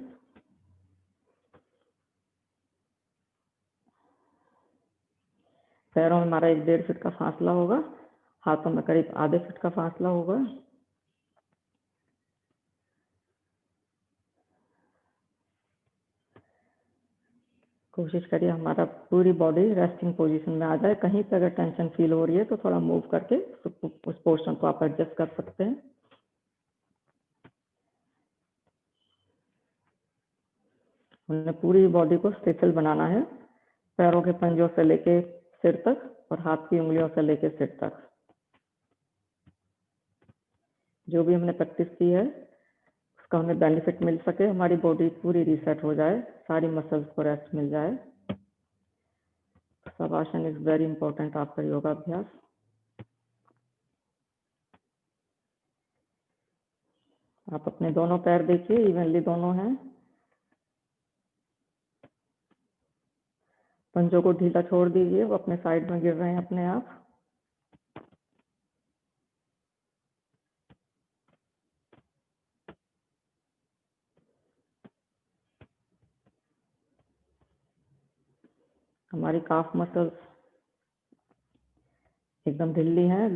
पैरों में हमारा 1-1.5 फीट का फासला होगा, हाथों में करीब आधे फीट का फासला होगा। कोशिश करिए हमारा पूरी बॉडी रेस्टिंग पोजीशन में आ जाए। कहीं पे अगर टेंशन फील हो रही है तो थोड़ा मूव करके उस पोर्शन को आप एडजस्ट कर सकते हैं। हमने पूरी बॉडी को स्ट्रेचल बनाना है, पैरों के पंजों से लेके सिर तक और हाथ की उंगलियों से लेके सिर तक। जो भी हमने प्रैक्टिस की है उसका हमें बेनिफिट मिल सके, हमारी बॉडी पूरी रीसेट हो जाए, सारी मसल्स को रेस्ट मिल जाए। शवासन इज वेरी इंपॉर्टेंट आपका योगा अभ्यास। आप अपने दोनों पैर देखिए, इवनली दोनों हैं। पंजों को ढीला छोड़ दीजिए, वो अपने साइड में गिर रहे हैं अपने आप। हमारी काफ मसल्स एकदम ढीली हैं।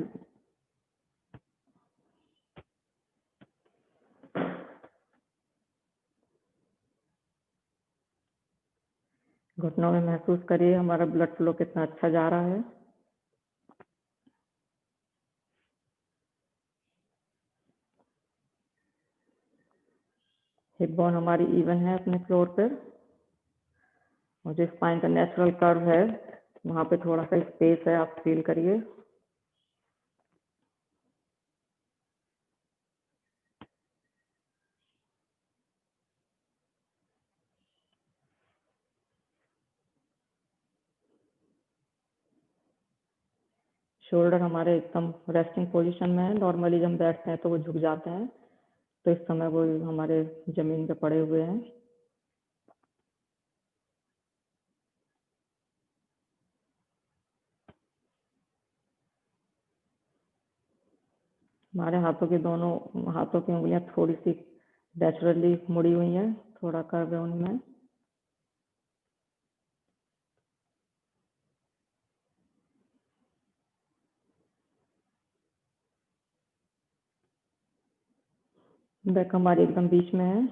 घुटनों में महसूस करिए हमारा ब्लड फ्लो कितना अच्छा जा रहा है। हिप बोन हमारी इवन है अपने फ्लोर पर, और जो स्पाइन का नेचुरल कर्व है वहाँ पे थोड़ा सा स्पेस है, आप फील करिए। शोल्डर हमारे एकदम रेस्टिंग पोजीशन में है। नॉर्मली जब हम बैठते हैं तो वो झुक जाते हैं, तो इस समय वो हमारे जमीन पे पड़े हुए हैं। हमारे हाथों की दोनों हाथों की उंगलियां थोड़ी सी नेचुरली मुड़ी हुई हैं, थोड़ा कर्व है उनमें। बैक हमारी एकदम बीच में है।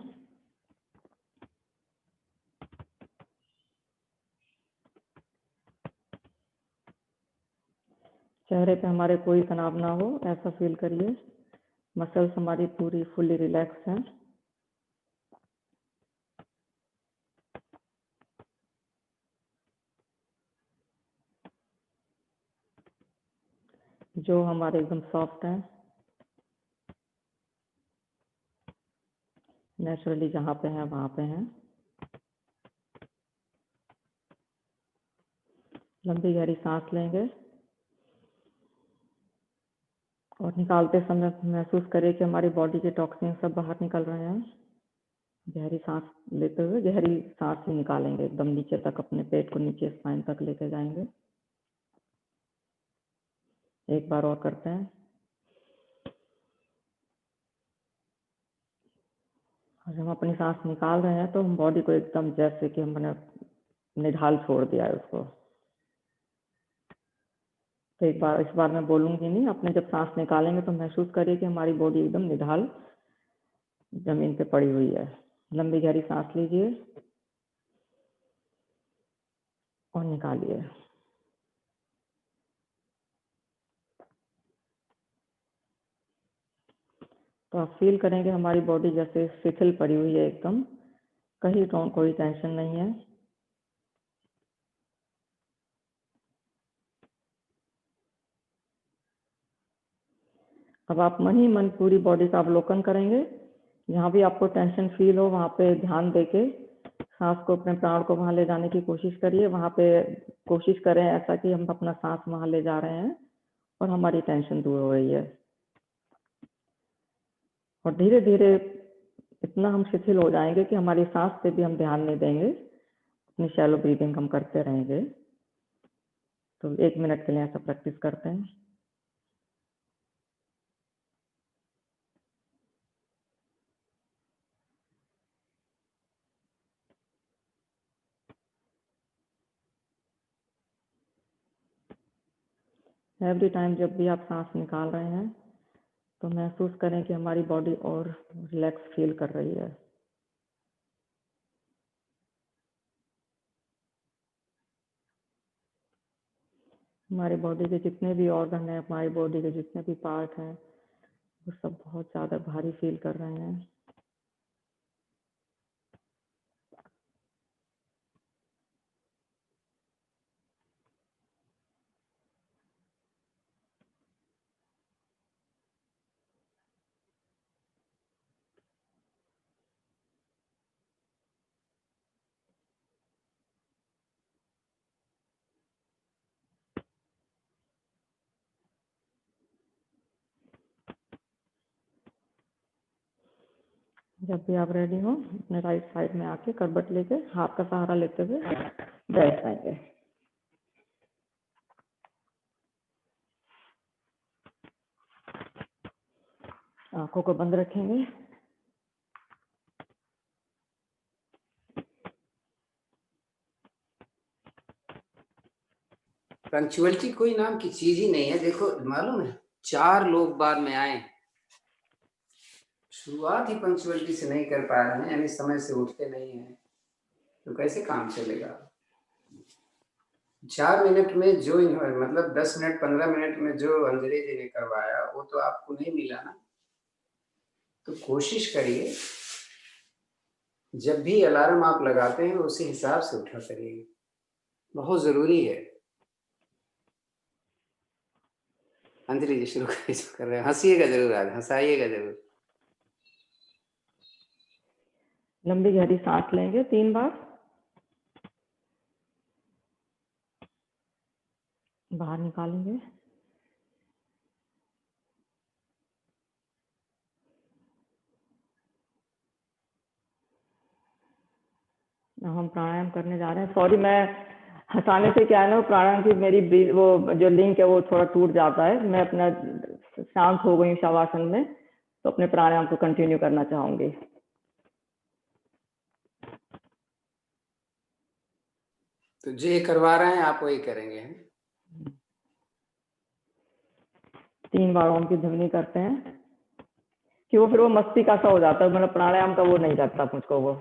चेहरे पे हमारे कोई तनाव ना हो, ऐसा फील करिए। मसल्स हमारी पूरी फुल्ली रिलैक्स हैं। जो हमारे एकदम सॉफ्ट हैं, नेचुरली जहाँ पे हैं वहाँ पे हैं। लंबी गहरी सांस लेंगे और निकालते समय महसूस करें कि हमारी बॉडी के टॉक्सिन सब बाहर निकल रहे हैं। गहरी सांस लेते हुए गहरी सांस ही निकालेंगे, एकदम नीचे तक, अपने पेट को नीचे स्पाइन तक लेके जाएंगे। एक बार और करते हैं। और जब हम अपनी सांस निकाल रहे हैं तो हम बॉडी को एकदम जैसे कि हमने निढाल छोड़ दिया है उसको। तो एक बार, इस बार मैं बोलूंगी नहीं, अपने जब सांस निकालेंगे तो महसूस करिए कि हमारी बॉडी एकदम निढाल जमीन पे पड़ी हुई है। लंबी गहरी सांस लीजिए और निकालिए। तो आप फील करेंगे हमारी बॉडी जैसे शिथिल पड़ी हुई है एकदम, कहीं कोई टेंशन नहीं है। अब आप मन ही मन पूरी बॉडी का अवलोकन करेंगे। जहाँ भी आपको टेंशन फील हो वहाँ पे ध्यान देके सांस को, अपने प्राण को वहाँ ले जाने की कोशिश करिए। वहाँ पे कोशिश करें ऐसा कि हम अपना सांस वहाँ ले जा रहे हैं और हमारी टेंशन दूर हो रही है। और धीरे धीरे इतना हम शिथिल हो जाएंगे कि हमारी सांस पे भी हम ध्यान नहीं देंगे, अपनी शैलो ब्रीदिंग हम करते रहेंगे। तो 1 मिनट के लिए ऐसा प्रैक्टिस करते हैं। एवरी टाइम जब भी आप सांस निकाल रहे हैं तो महसूस करें कि हमारी बॉडी और रिलैक्स फील कर रही है। हमारी बॉडी के जितने भी ऑर्गन हैं, हमारी बॉडी के जितने भी पार्ट हैं, वो सब बहुत ज़्यादा भारी फील कर रहे हैं। जब भी आप रेडी हो, अपने राइट साइड में आके करबट लेके हाथ का सहारा लेते हुए बैठ जाएंगे। आंखों को बंद रखेंगे। पंक्चुअलिटी कोई नाम की चीज ही नहीं है। देखो, मालूम है, 4 लोग बाद में आए, शुरुआत ही पंक्चुअलिटी से नहीं कर पा रहे हैं, यानी समय से उठते नहीं हैं, तो कैसे काम चलेगा? 4 मिनट में जो मतलब 10 मिनट 15 मिनट में जो अंजलि जी ने करवाया वो तो आपको नहीं मिला ना। तो कोशिश करिए, जब भी अलार्म आप लगाते हैं उसी हिसाब से उठा करिए, बहुत जरूरी है। अंजलि जी शुरू कर रहे हैं, हंसिएगा जरूर, आज हंसाइएगा जरूर। लंबी गहरी सांस लेंगे 3 बार, बाहर निकालेंगे। अब हम प्राणायाम करने जा रहे हैं। सॉरी, मैं हंसाने से क्या है ना, वो प्राणायाम की मेरी वो जो लिंक है वो थोड़ा टूट जाता है। मैं अपना शांत हो गई शवासन में, तो अपने प्राणायाम को कंटिन्यू करना चाहूंगी। तो जो ये करवा रहे हैं आप वही करेंगे। 3 बार ओम की ध्वनि करते हैं कि वो फिर वो मस्ती का सा हो जाता है, मतलब प्राणायाम का वो नहीं लगता मुझको। वो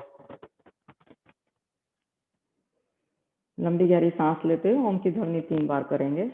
लंबी गहरी सांस लेते हुए ओम की ध्वनि 3 बार करेंगे।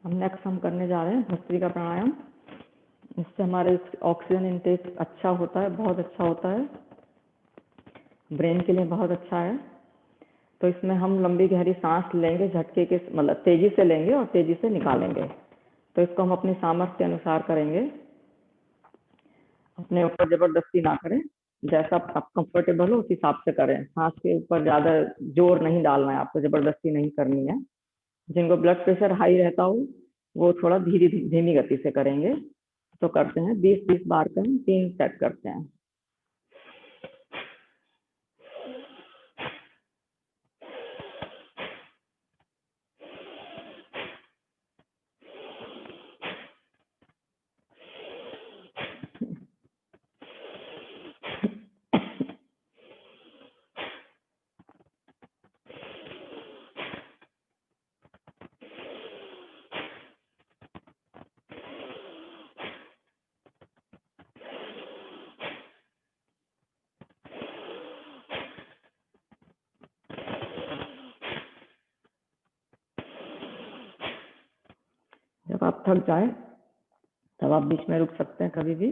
नेक्स्ट हम करने जा रहे हैं भस्त्रिका प्राणायाम। इससे हमारे ऑक्सीजन इनटेक अच्छा होता है, बहुत अच्छा होता है, ब्रेन के लिए बहुत अच्छा है। तो इसमें हम लंबी गहरी सांस लेंगे, झटके के मतलब तेजी से लेंगे और तेजी से निकालेंगे। तो इसको हम अपनी सामर्थ्य के अनुसार करेंगे, अपने ऊपर जबरदस्ती ना करें, जैसा आप कंफर्टेबल हो उस हिसाब से करें। सांस के ऊपर ज्यादा जोर नहीं डालना है आपको, जबरदस्ती नहीं करनी है। जिनको ब्लड प्रेशर हाई रहता हो वो थोड़ा धीमी गति से करेंगे। तो करते हैं 20-20 बार का, 3 सेट करते हैं। जब आप थक जाए तब आप बीच में रुक सकते हैं कभी भी।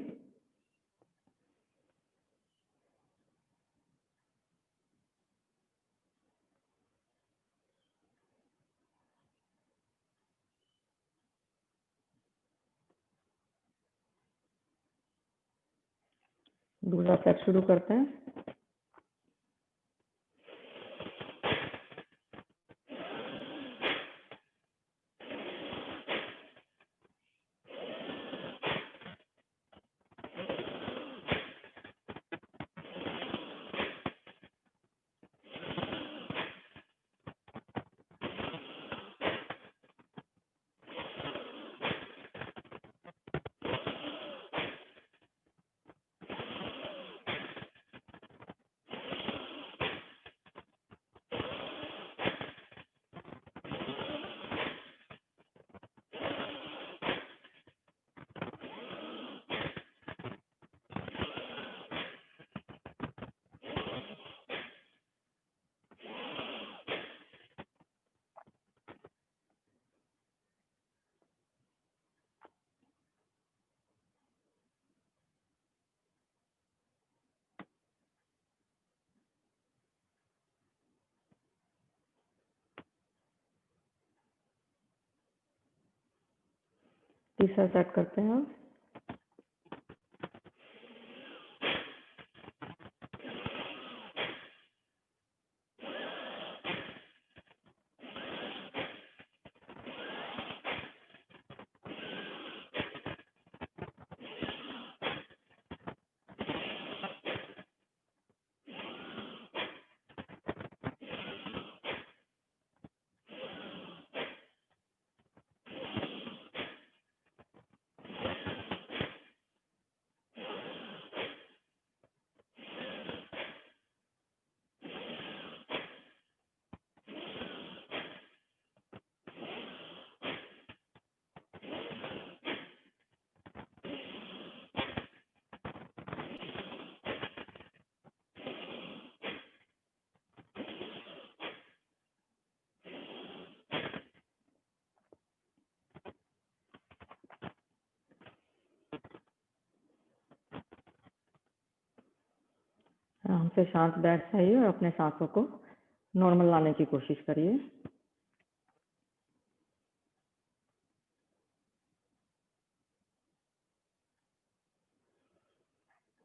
दूसरा सेट शुरू करते हैं। तीसरा सेट करते हैं। आराम से शांत बैठ जाइए और अपने सांसों को नॉर्मल लाने की कोशिश करिए।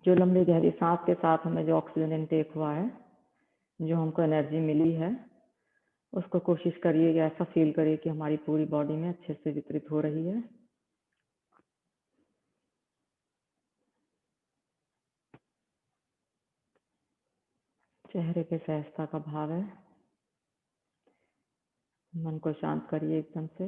जो लंबी गहरी सांस के साथ हमें जो ऑक्सीजन इनटेक हुआ है, जो हमको एनर्जी मिली है, उसको कोशिश करिए कि ऐसा फील करिए कि हमारी पूरी बॉडी में अच्छे से वितरित हो रही है। चेहरे पे सहजता का भाव है। मन को शांत करिए एकदम से।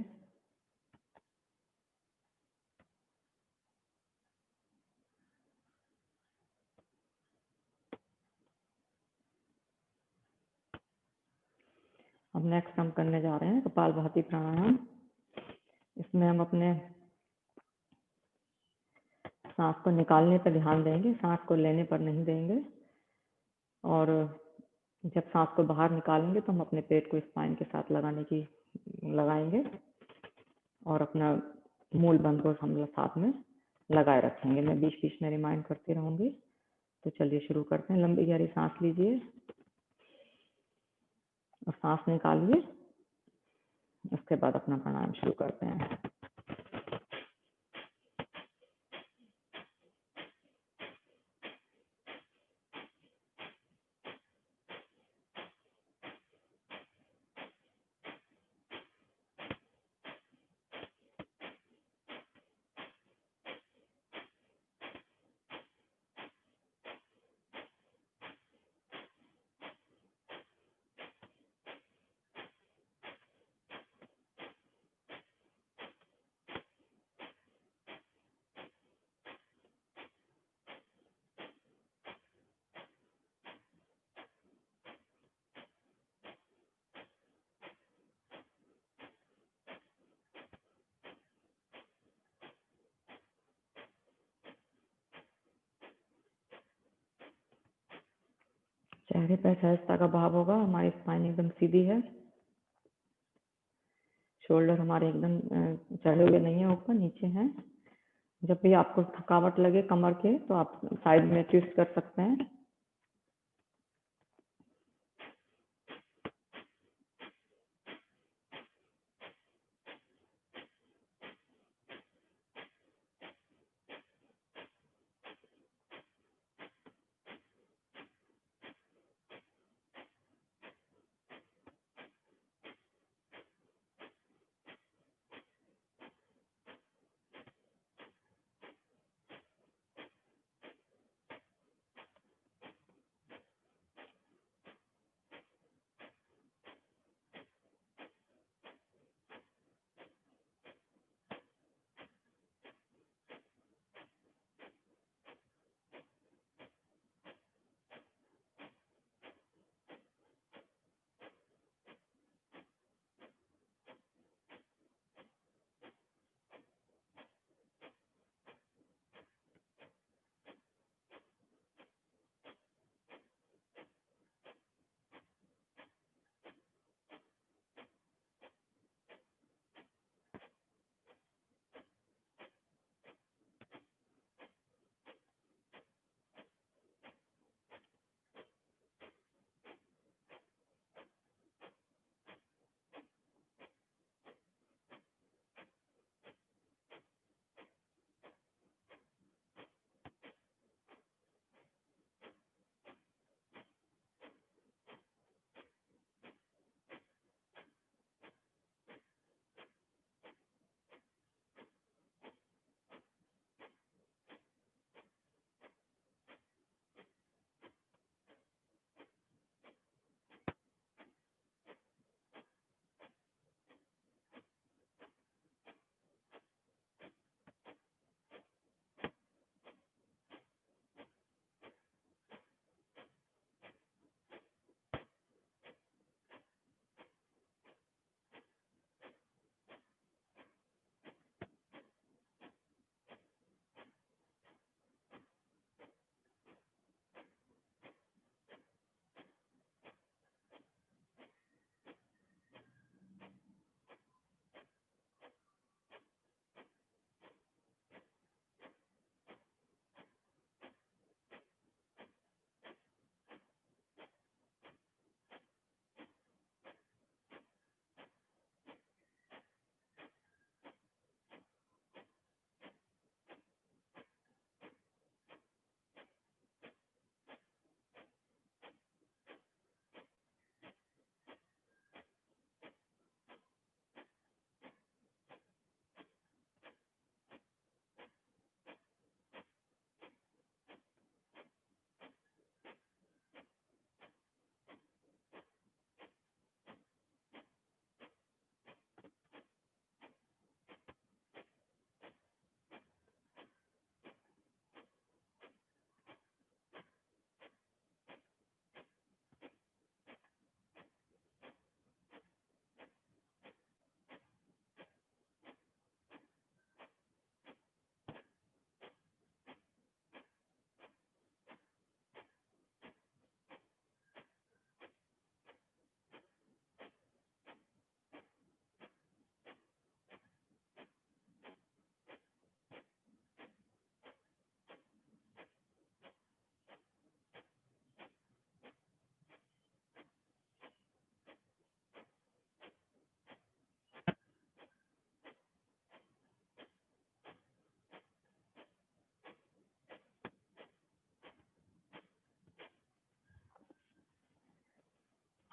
अब नेक्स्ट हम करने जा रहे हैं कपालभाति प्राणायाम। इसमें हम अपने सांस को निकालने पर ध्यान देंगे, सांस को लेने पर नहीं देंगे। और जब सांस को बाहर निकालेंगे तो हम अपने पेट को स्पाइन के साथ लगाएंगे और अपना मूल बंद को हम साथ में लगाए रखेंगे। मैं बीच बीच में रिमाइंड करती रहूंगी। तो चलिए शुरू करते हैं। लंबी गहरी सांस लीजिए और सांस निकालिए। उसके बाद अपना प्राणायाम शुरू करते हैं। चेहरे पर सहजता का भाव होगा। हमारी स्पाइन एकदम सीधी है। शोल्डर हमारे एकदम चढ़े हुए नहीं है, ऊपर नीचे हैं। जब भी आपको थकावट लगे कमर के तो आप साइड में ट्विस्ट कर सकते हैं।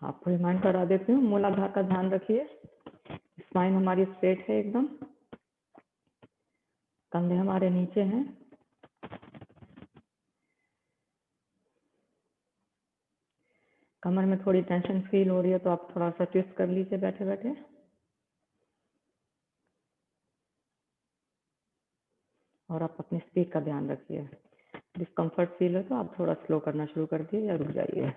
आपको रिमाइंड करा देती हूँ, मूलाधार का ध्यान रखिए। स्पाइन हमारी स्ट्रेट है एकदम, कंधे हमारे नीचे हैं, कमर में थोड़ी टेंशन फील हो रही है तो आप थोड़ा सा ट्विस्ट कर लीजिए बैठे बैठे। और आप अपनी स्पीड का ध्यान रखिए। डिस्कम्फर्ट फील है तो आप थोड़ा स्लो करना शुरू कर दिए या रुक जाइए।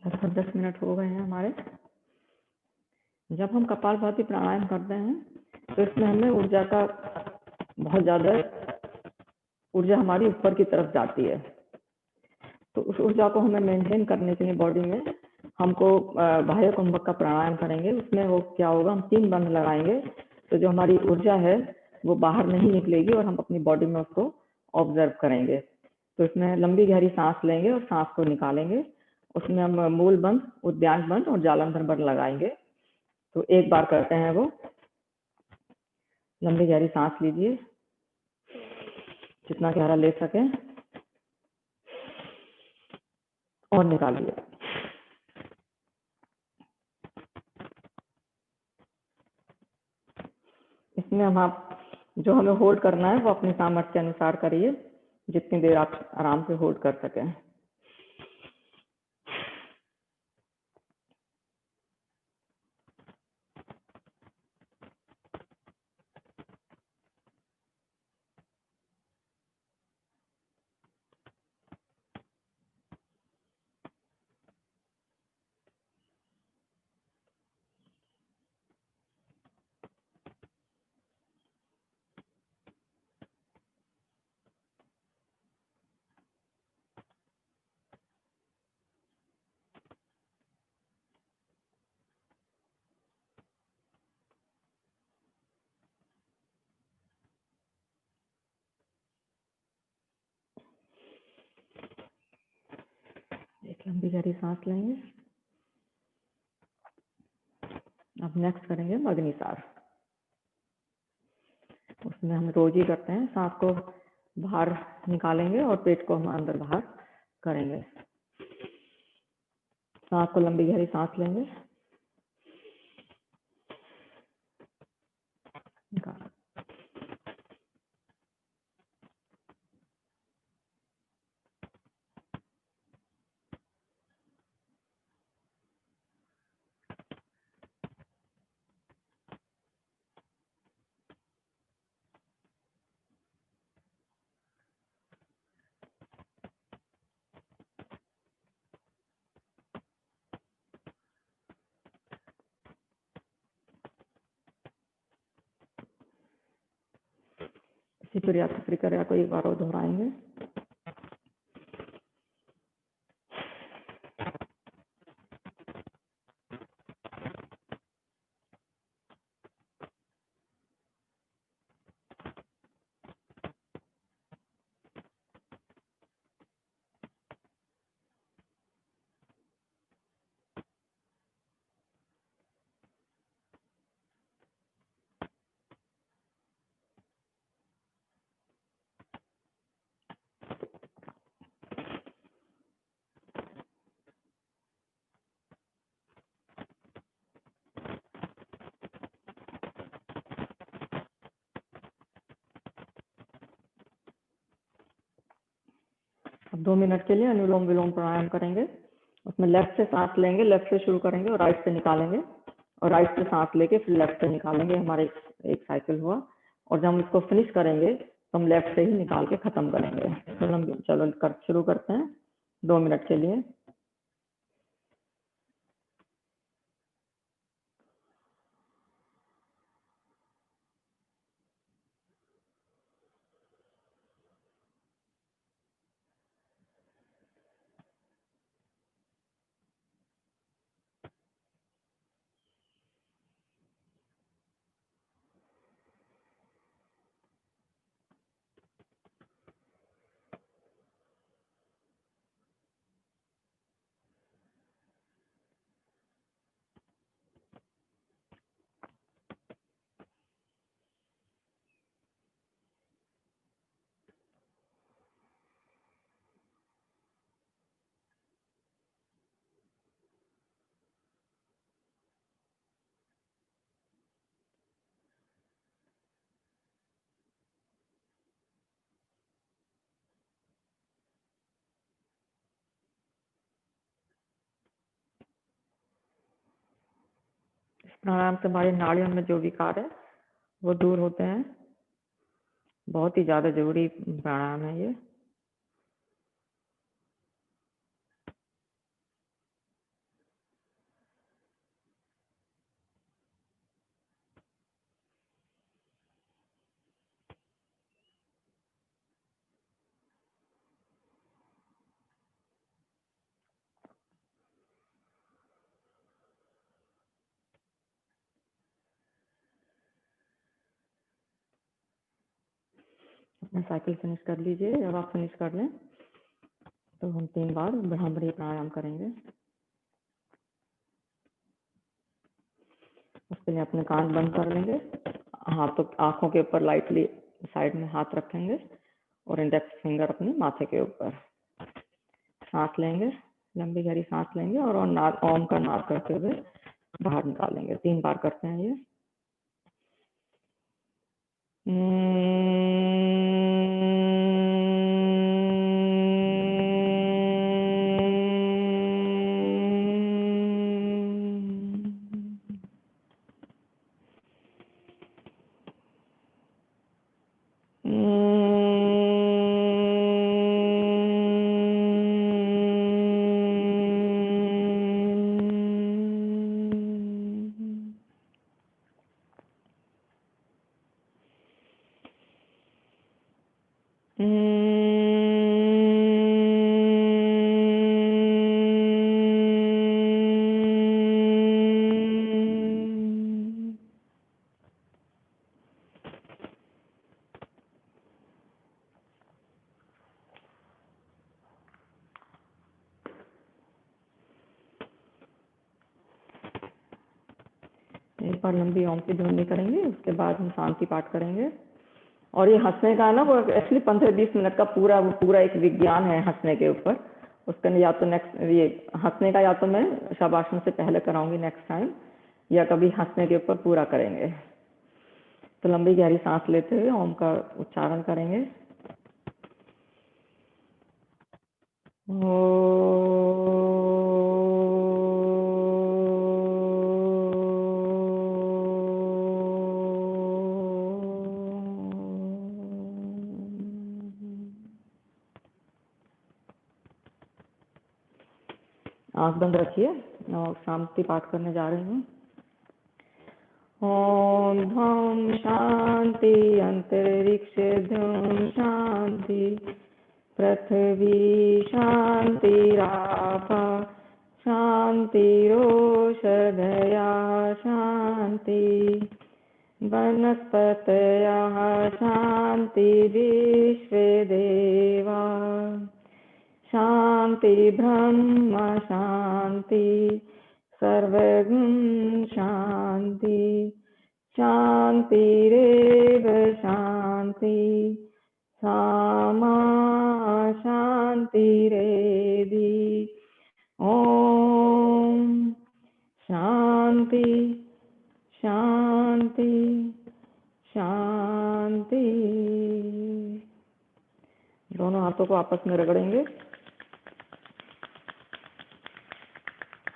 लगभग 10 मिनट हो गए हैं हमारे। जब हम कपालभाति प्राणायाम करते हैं तो इसमें हमें ऊर्जा का बहुत ज़्यादा ऊर्जा हमारी ऊपर की तरफ जाती है। तो उस ऊर्जा को हमें मेंटेन करने के लिए बॉडी में हमको बाह्य कुंभक का प्राणायाम करेंगे। उसमें वो क्या होगा, हम 3 बंध लगाएंगे तो जो हमारी ऊर्जा है वो बाहर नहीं निकलेगी और हम अपनी बॉडी में उसको ऑब्जर्व करेंगे। तो इसमें लंबी गहरी सांस लेंगे और सांस को निकालेंगे। उसमें हम मूल बंध, उद्यान बंध और जालंधर बंध लगाएंगे। तो एक बार करते हैं वो। लंबी गहरी सांस लीजिए, जितना गहरा ले सकें, और निकालिए। इसमें हम आप जो हमें होल्ड करना है वो अपने सामर्थ्य के अनुसार करिए, जितनी देर आप आराम से होल्ड कर सकें। एक लंबी गहरी सांस लेंगे। अब नेक्स्ट करेंगे अग्निसार। इसमें हम रोज ही करते हैं। सांस को बाहर निकालेंगे और पेट को हम अंदर बाहर करेंगे। सांस को लंबी गहरी सांस लेंगे, निकाल। इसी प्रक्रिया को एक बार और दोहराएंगे। अब 2 मिनट के लिए अनुलोम विलोम प्राणायाम करेंगे। उसमें लेफ्ट से सांस लेंगे, लेफ्ट से शुरू करेंगे और राइट से निकालेंगे, और राइट से सांस लेके फिर लेफ्ट से निकालेंगे। हमारे एक साइकिल हुआ, और जब हम इसको फिनिश करेंगे तो हम लेफ्ट से ही निकाल के खत्म करेंगे। चलो शुरू करते हैं 2 मिनट के लिए। इस प्राणायाम से हमारी नाड़ियों में जो विकार है वो दूर होते हैं। बहुत ही ज्यादा जरूरी प्राणायाम है ये। अपना साइकिल फिनिश कर लीजिए। जब आप फिनिश कर लें तो हम 3 बार भ्रामरी प्राणायाम करेंगे। उसके लिए अपने कान बंद कर लेंगे, हाथों आंखों के ऊपर लाइटली साइड में हाथ रखेंगे और इंडेक्स फिंगर अपने माथे के ऊपर। सांस लेंगे, लंबी गहरी सांस लेंगे और ओम का नाद करते हुए बाहर निकालेंगे। 3 बार करते हैं ये। एक बार लंबी ओम की ध्वनि करेंगे, उसके बाद हम शांति पाठ करेंगे। और ये हंसने का ना वो एक्चुअली 15-20 मिनट का पूरा एक विज्ञान है हंसने के ऊपर। उसका या तो नेक्स्ट ये हंसने का या तो मैं शवासन से पहले कराऊंगी नेक्स्ट टाइम, या कभी हंसने के ऊपर पूरा करेंगे। तो लंबी गहरी सांस लेते हुए ओम का उच्चारण करेंगे। आंख बंद रखिए और शांति पाठ करने जा रही हूँ। ओम धम शांति अंतरिक्ष धम शांति पृथ्वी शांतिरापा शांतिरोषधया शांति वनस्पतयः शांति विश्वे देवा शांति ब्रह्म शांति सर्वगुण शांति शांतिरेव शांति सामा शांतिरेधि। ओम शांति शांति शांति। दोनों हाथों को आपस में रगड़ेंगे,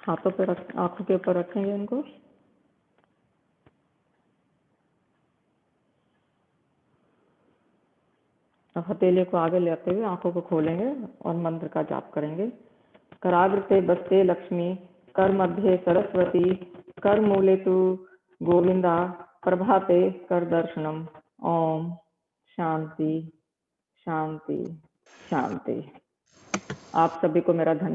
हाथों पे आंखों के ऊपर रखेंगे इनको। अब हथेली को आगे लेते हुए आंखों को खोलेंगे और मंत्र का जाप करेंगे। कराग्रते बस्ते लक्ष्मी, कर मध्य सरस्वती, कर मूले तु गोविंदा, प्रभाते कर दर्शनम। ओम शांति शांति शांति। आप सभी को मेरा धन्यवाद।